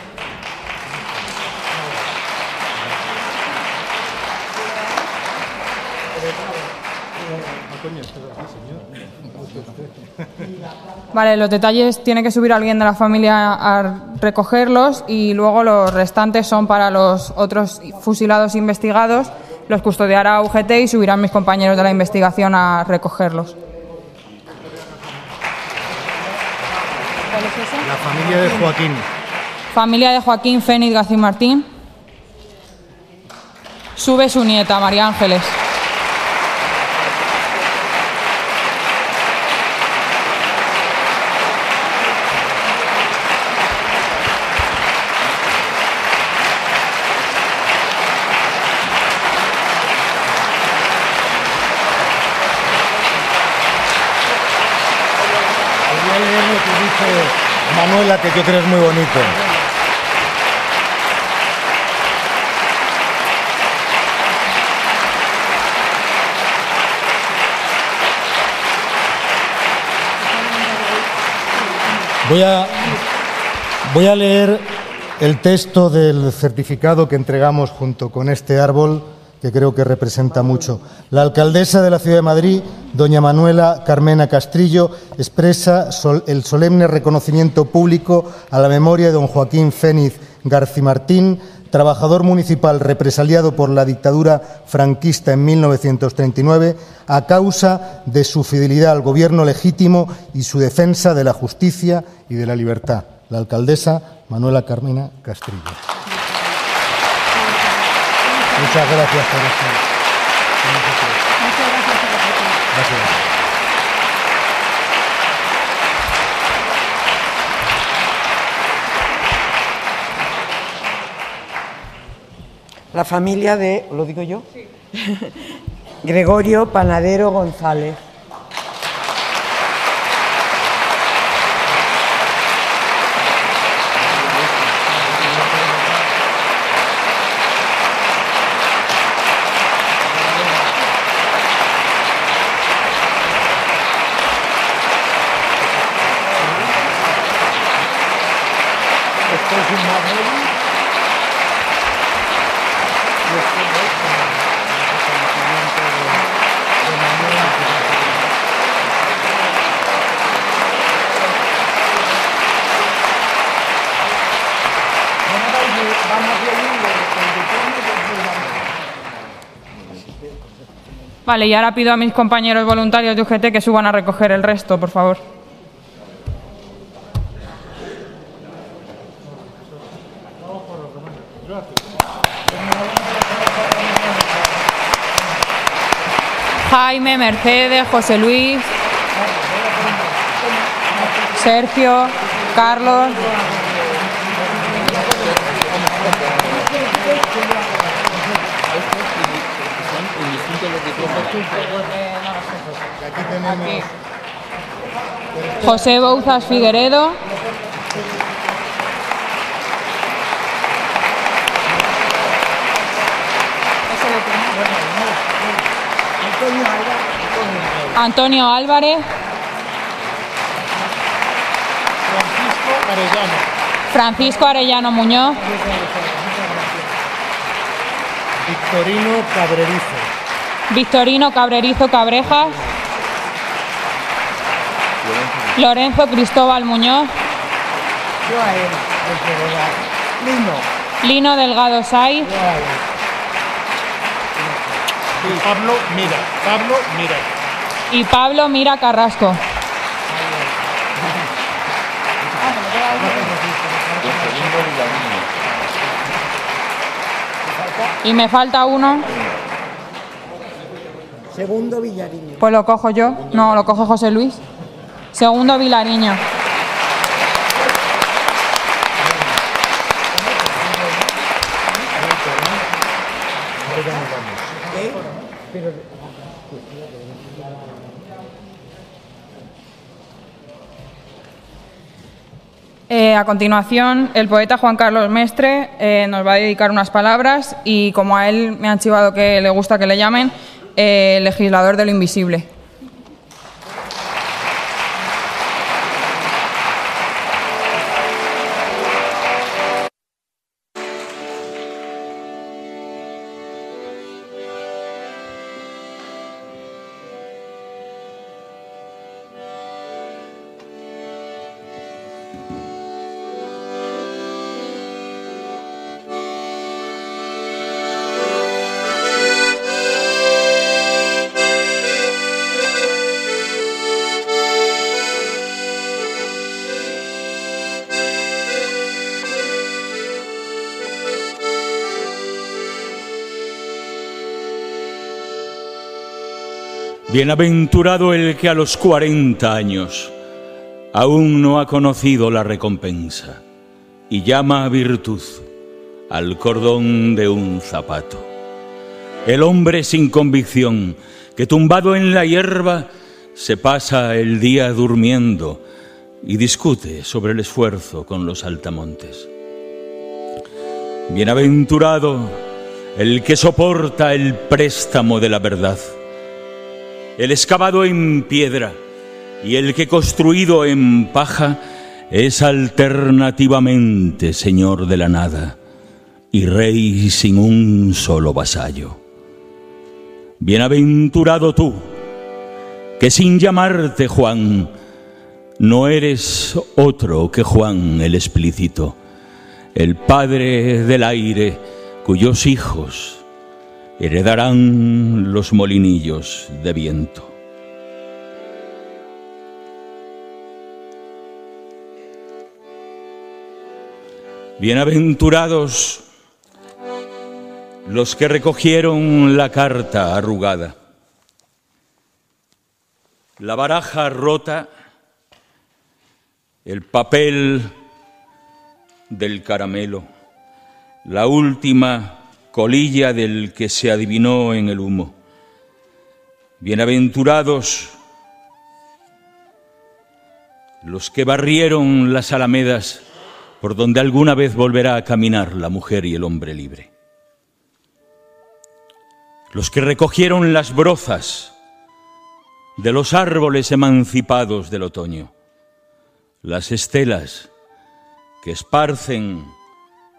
Vale, los detalles tiene que subir alguien de la familia a recogerlos y luego los restantes son para los otros fusilados investigados. Los custodiará UGT y subirán mis compañeros de la investigación a recogerlos. ¿Cuál es ese? La familia de Joaquín. Familia de Joaquín Fénix García Martín. Sube su nieta, María Ángeles. Manuela, que yo creo es muy bonito. Voy a leer el texto del certificado que entregamos junto con este árbol, que creo que representa mucho. La alcaldesa de la Ciudad de Madrid, doña Manuela Carmena Castrillo, expresa el solemne reconocimiento público a la memoria de don Joaquín Fénix García Martín, trabajador municipal represaliado por la dictadura franquista en 1939, a causa de su fidelidad al gobierno legítimo y su defensa de la justicia y de la libertad. La alcaldesa Manuela Carmena Castrillo. Muchas gracias por estar. Gracias. La familia de, ¿lo digo yo? Sí. Gregorio Panadero González. Vale, y ahora pido a mis compañeros voluntarios de UGT que suban a recoger el resto, por favor. Jaime, Mercedes, José Luis, Sergio, Carlos. José Bouzas Figueredo. Antonio Álvarez. Francisco Arellano Muñoz. Victorino Cabrerizo Cabrejas. Lorenzo Cristóbal Muñoz. Lino Delgado Saiz. Y Pablo Mira Carrasco. Y me falta uno. Segundo Villariño. Pues lo cojo yo. No, lo coge José Luis. Segundo Vilariño. A continuación, el poeta Juan Carlos Mestre nos va a dedicar unas palabras y, como a él me han chivado que le gusta que le llamen, legislador de lo invisible. Bienaventurado el que a los 40 años aún no ha conocido la recompensa y llama a virtud al cordón de un zapato. El hombre sin convicción que, tumbado en la hierba, se pasa el día durmiendo y discute sobre el esfuerzo con los saltamontes. Bienaventurado el que soporta el préstamo de la verdad, el excavado en piedra y el que, construido en paja, es alternativamente señor de la nada y rey sin un solo vasallo. Bienaventurado tú, que sin llamarte Juan, no eres otro que Juan el explícito, el padre del aire, cuyos hijos heredarán los molinillos de viento. Bienaventurados los que recogieron la carta arrugada, la baraja rota, el papel del caramelo, la última colilla del que se adivinó en el humo. Bienaventurados los que barrieron las alamedas por donde alguna vez volverá a caminar la mujer y el hombre libre. Los que recogieron las brozas de los árboles emancipados del otoño, las estelas que esparcen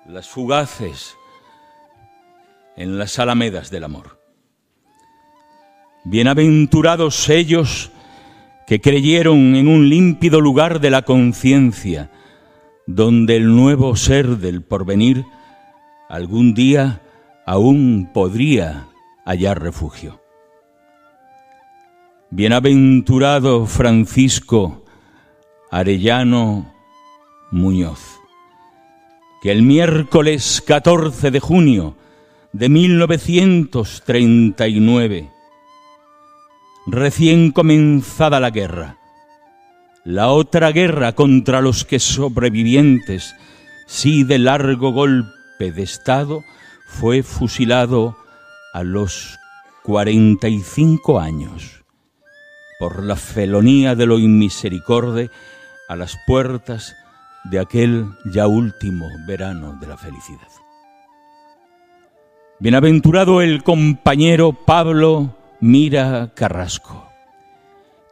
las fugaces en las alamedas del amor. Bienaventurados ellos que creyeron en un límpido lugar de la conciencia, donde el nuevo ser del porvenir algún día aún podría hallar refugio. Bienaventurado Francisco Arellano Muñoz, que el miércoles 14 de junio de 1939, recién comenzada la guerra, la otra guerra contra los que sobrevivientes, sí de largo golpe de Estado, fue fusilado a los 45 años por la felonía de lo inmisericorde a las puertas de aquel ya último verano de la felicidad. Bienaventurado el compañero Pablo Mira Carrasco,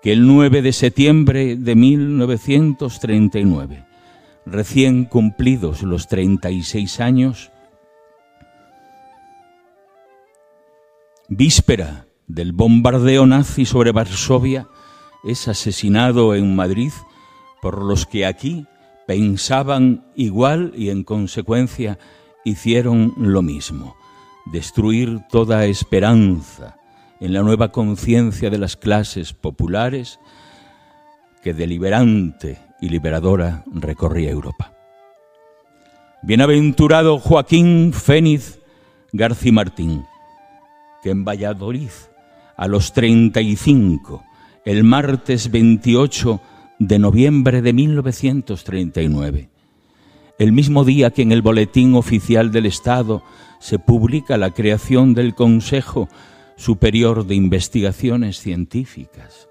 que el 9 de septiembre de 1939, recién cumplidos los 36 años, víspera del bombardeo nazi sobre Varsovia, es asesinado en Madrid por los que aquí pensaban igual y en consecuencia hicieron lo mismo: destruir toda esperanza en la nueva conciencia de las clases populares que deliberante y liberadora recorría Europa. Bienaventurado Joaquín Fénix García Martín, que en Valladolid, a los 35, el martes 28 de noviembre de 1939, el mismo día que en el Boletín Oficial del Estado se publica la creación del Consejo Superior de Investigaciones Científicas,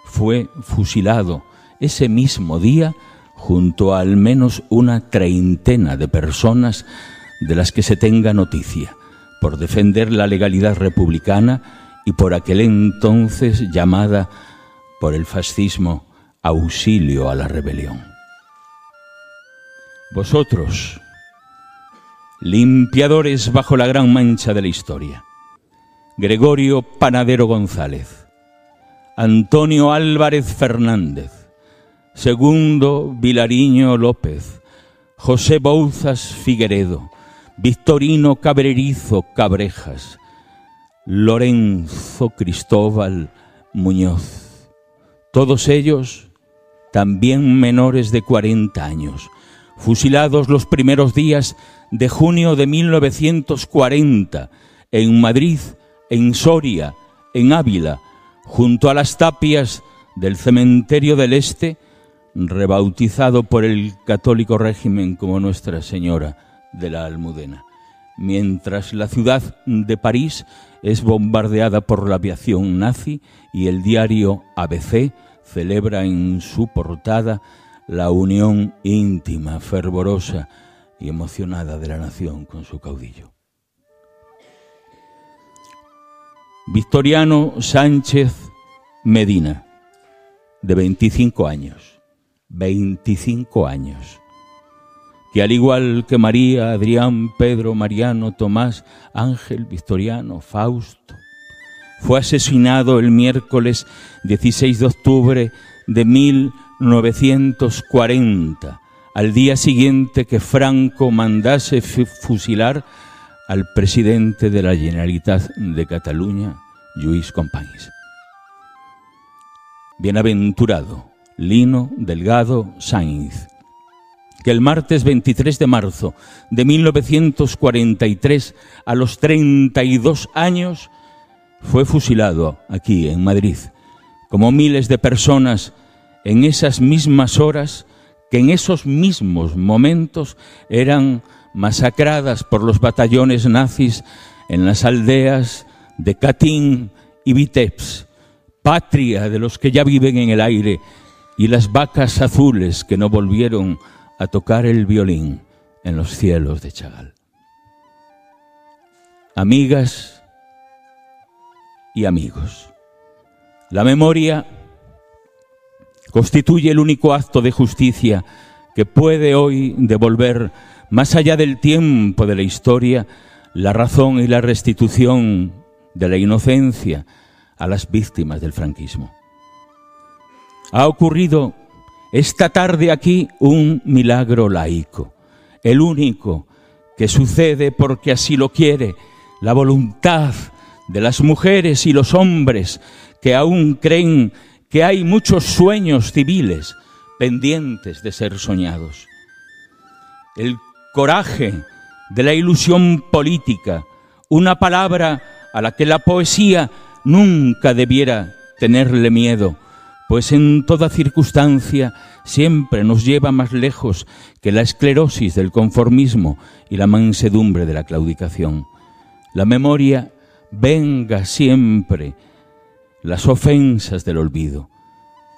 fue fusilado ese mismo día junto a al menos una treintena de personas de las que se tenga noticia, por defender la legalidad republicana y por aquel entonces llamada por el fascismo auxilio a la rebelión. Vosotros, limpiadores bajo la gran mancha de la historia: Gregorio Panadero González, Antonio Álvarez Fernández, Segundo Vilariño López, José Bouzas Figueredo, Victorino Cabrerizo Cabrejas, Lorenzo Cristóbal Muñoz, todos ellos también menores de 40 años, fusilados los primeros días de junio de 1940 en Madrid, en Soria, en Ávila, junto a las tapias del Cementerio del Este, rebautizado por el católico régimen como Nuestra Señora de la Almudena, mientras la ciudad de París es bombardeada por la aviación nazi y el diario ABC celebra en su portada la unión íntima, fervorosa y emocionada de la nación con su caudillo. Victoriano Sánchez Medina, de 25 años, que al igual que María, Adrián, Pedro, Mariano, Tomás, Ángel, Victoriano, Fausto, fue asesinado el miércoles 16 de octubre de 1940, al día siguiente que Franco mandase fusilar al presidente de la Generalitat de Cataluña, Lluís Companys. Bienaventurado Lino Delgado Sainz, que el martes 23 de marzo de 1943, a los 32 años, fue fusilado aquí en Madrid, como miles de personas en esas mismas horas que en esos mismos momentos eran masacradas por los batallones nazis en las aldeas de Katyn y Vitebsk, patria de los que ya viven en el aire, y las vacas azules que no volvieron a tocar el violín en los cielos de Chagall. Amigas y amigos, la memoria constituye el único acto de justicia que puede hoy devolver, más allá del tiempo de la historia, la razón y la restitución de la inocencia a las víctimas del franquismo. Ha ocurrido esta tarde aquí un milagro laico, el único que sucede porque así lo quiere la voluntad de las mujeres y los hombres que aún creen que hay muchos sueños civiles pendientes de ser soñados. El coraje de la ilusión política, una palabra a la que la poesía nunca debiera tenerle miedo, pues en toda circunstancia siempre nos lleva más lejos que la esclerosis del conformismo y la mansedumbre de la claudicación. La memoria venga siempre las ofensas del olvido.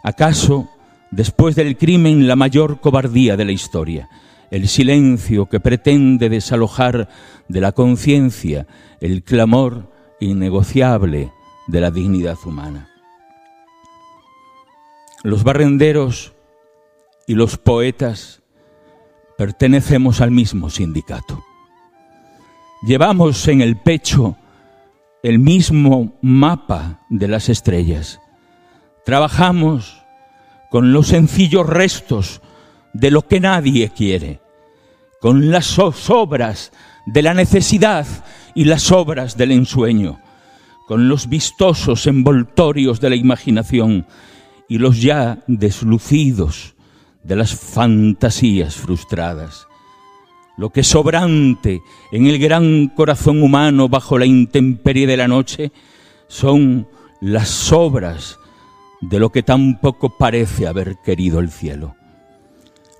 ¿Acaso, después del crimen, la mayor cobardía de la historia? El silencio que pretende desalojar de la conciencia el clamor innegociable de la dignidad humana. Los barrenderos y los poetas pertenecemos al mismo sindicato. Llevamos en el pecho el mismo mapa de las estrellas. Trabajamos con los sencillos restos de lo que nadie quiere, con las sobras de la necesidad y las sobras del ensueño, con los vistosos envoltorios de la imaginación y los ya deslucidos de las fantasías frustradas. Lo que sobrante en el gran corazón humano bajo la intemperie de la noche son las sobras de lo que tampoco parece haber querido el cielo.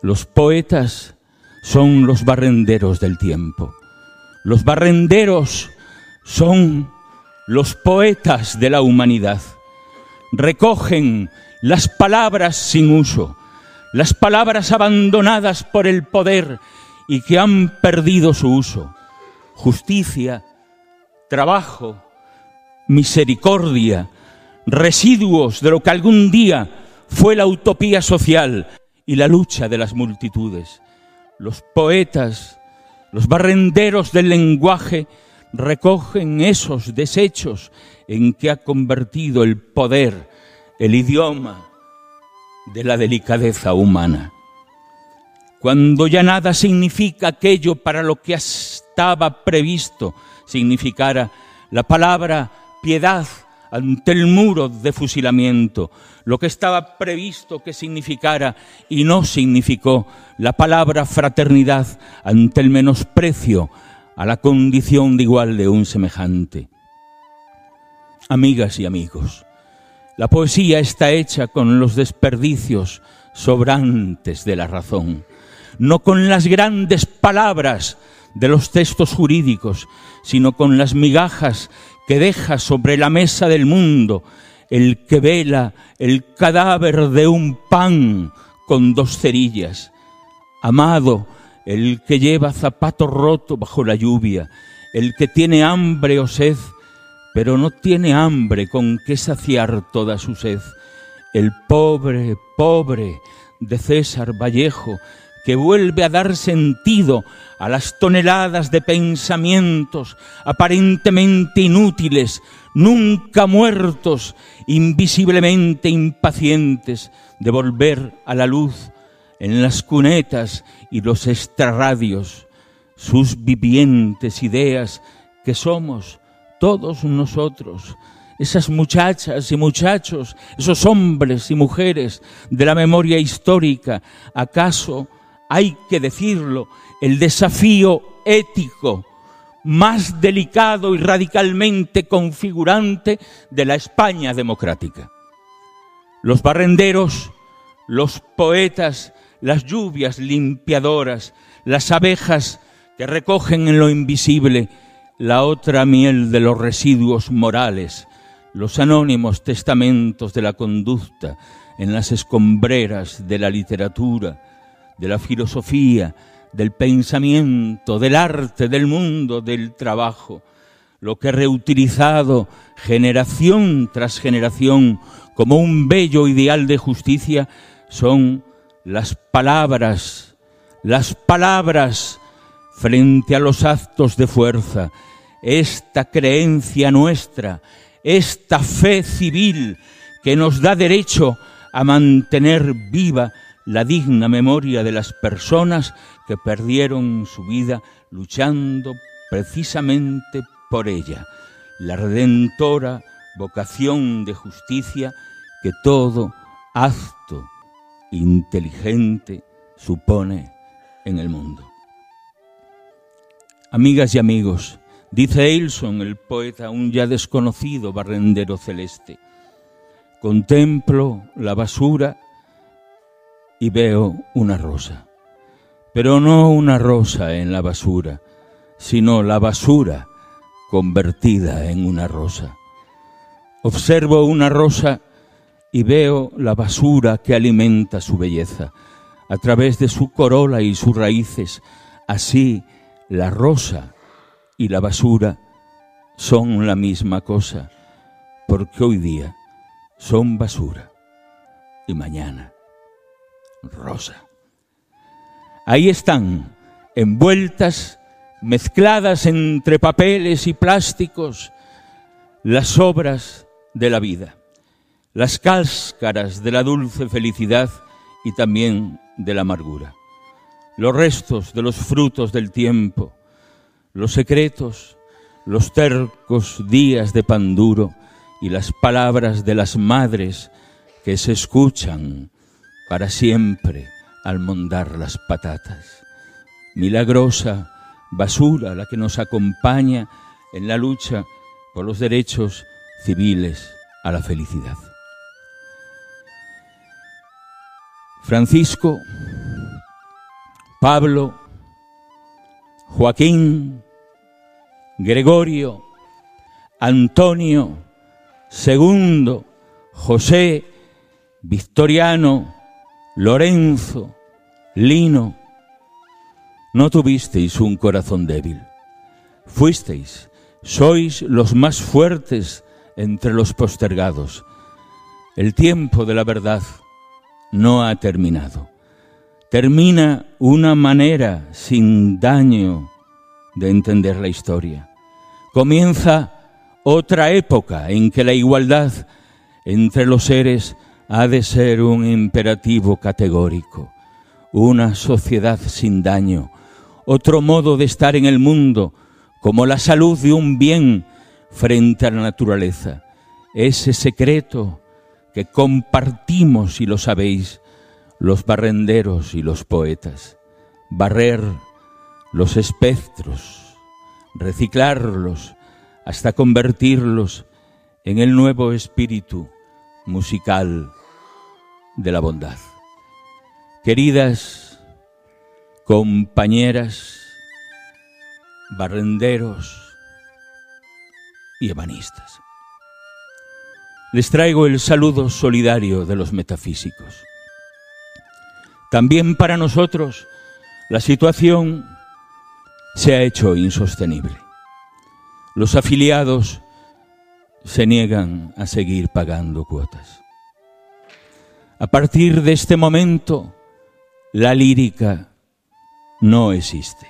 Los poetas son los barrenderos del tiempo. Los barrenderos son los poetas de la humanidad. Recogen las palabras sin uso, las palabras abandonadas por el poder y que han perdido su uso. Justicia, trabajo, misericordia, residuos de lo que algún día fue la utopía social y la lucha de las multitudes. Los poetas, los barrenderos del lenguaje, recogen esos desechos en que ha convertido el poder, el idioma de la delicadeza humana. Cuando ya nada significa aquello para lo que estaba previsto significara, la palabra piedad ante el muro de fusilamiento, lo que estaba previsto que significara y no significó, la palabra fraternidad ante el menosprecio a la condición de igual de un semejante. Amigas y amigos, la poesía está hecha con los desperdicios sobrantes de la razón, no con las grandes palabras de los textos jurídicos, sino con las migajas que deja sobre la mesa del mundo el que vela el cadáver de un pan con 2 cerillas. Amado, el que lleva zapato roto bajo la lluvia, el que tiene hambre o sed, pero no tiene hambre con que saciar toda su sed. El pobre, pobre de César Vallejo, que vuelve a dar sentido a las toneladas de pensamientos aparentemente inútiles, nunca muertos, invisiblemente impacientes de volver a la luz en las cunetas y los extrarradios, sus vivientes ideas que somos todos nosotros, esas muchachas y muchachos, esos hombres y mujeres de la memoria histórica. ¿Acaso hay que decirlo, el desafío ético más delicado y radicalmente configurante de la España democrática? Los barrenderos, los poetas, las lluvias limpiadoras, las abejas que recogen en lo invisible la otra miel de los residuos morales, los anónimos testamentos de la conducta en las escombreras de la literatura, de la filosofía, del pensamiento, del arte, del mundo, del trabajo, lo que reutilizado generación tras generación como un bello ideal de justicia son las palabras frente a los actos de fuerza, esta creencia nuestra, esta fe civil que nos da derecho a mantener viva la digna memoria de las personas que perdieron su vida luchando precisamente por ella, la redentora vocación de justicia que todo acto inteligente supone en el mundo. Amigas y amigos, dice Eilson, el poeta aún ya desconocido barrendero celeste, contemplo la basura y veo una rosa, pero no una rosa en la basura, sino la basura convertida en una rosa. Observo una rosa y veo la basura que alimenta su belleza a través de su corola y sus raíces. Así, la rosa y la basura son la misma cosa, porque hoy día son basura y mañana rosa. Ahí están, envueltas, mezcladas entre papeles y plásticos, las obras de la vida, las cáscaras de la dulce felicidad y también de la amargura, los restos de los frutos del tiempo, los secretos, los tercos días de pan duro y las palabras de las madres que se escuchan para siempre al mondar las patatas. Milagrosa basura la que nos acompaña en la lucha por los derechos civiles a la felicidad. Francisco, Pablo, Joaquín, Gregorio, Antonio, Segundo, José, Victoriano, Lorenzo, Lino, no tuvisteis un corazón débil. Fuisteis, sois los más fuertes entre los postergados. El tiempo de la verdad no ha terminado. Termina una manera sin daño de entender la historia. Comienza otra época en que la igualdad entre los seres ha de ser un imperativo categórico. Una sociedad sin daño, otro modo de estar en el mundo, como la salud de un bien frente a la naturaleza. Ese secreto que compartimos, y lo sabéis, los barrenderos y los poetas. Barrer los espectros, reciclarlos hasta convertirlos en el nuevo espíritu musical de la bondad. Queridas compañeras, barrenderos y ebanistas, les traigo el saludo solidario de los metafísicos. También para nosotros la situación se ha hecho insostenible. Los afiliados se niegan a seguir pagando cuotas. A partir de este momento, la lírica no existe.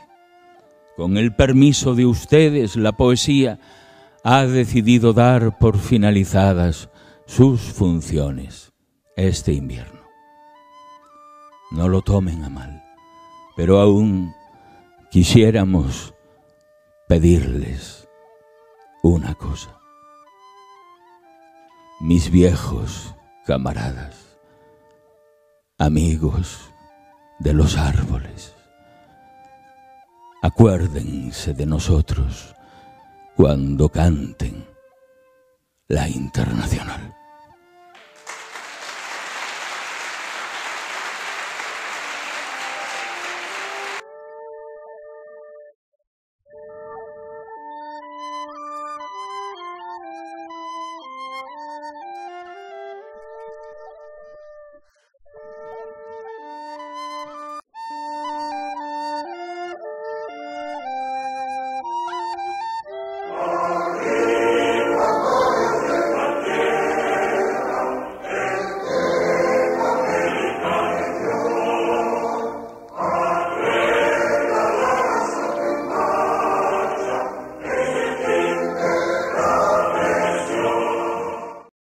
Con el permiso de ustedes, la poesía ha decidido dar por finalizadas sus funciones este invierno. No lo tomen a mal, pero aún quisiéramos pedirles una cosa. Mis viejos camaradas, amigos de los árboles, acuérdense de nosotros cuando canten la Internacional.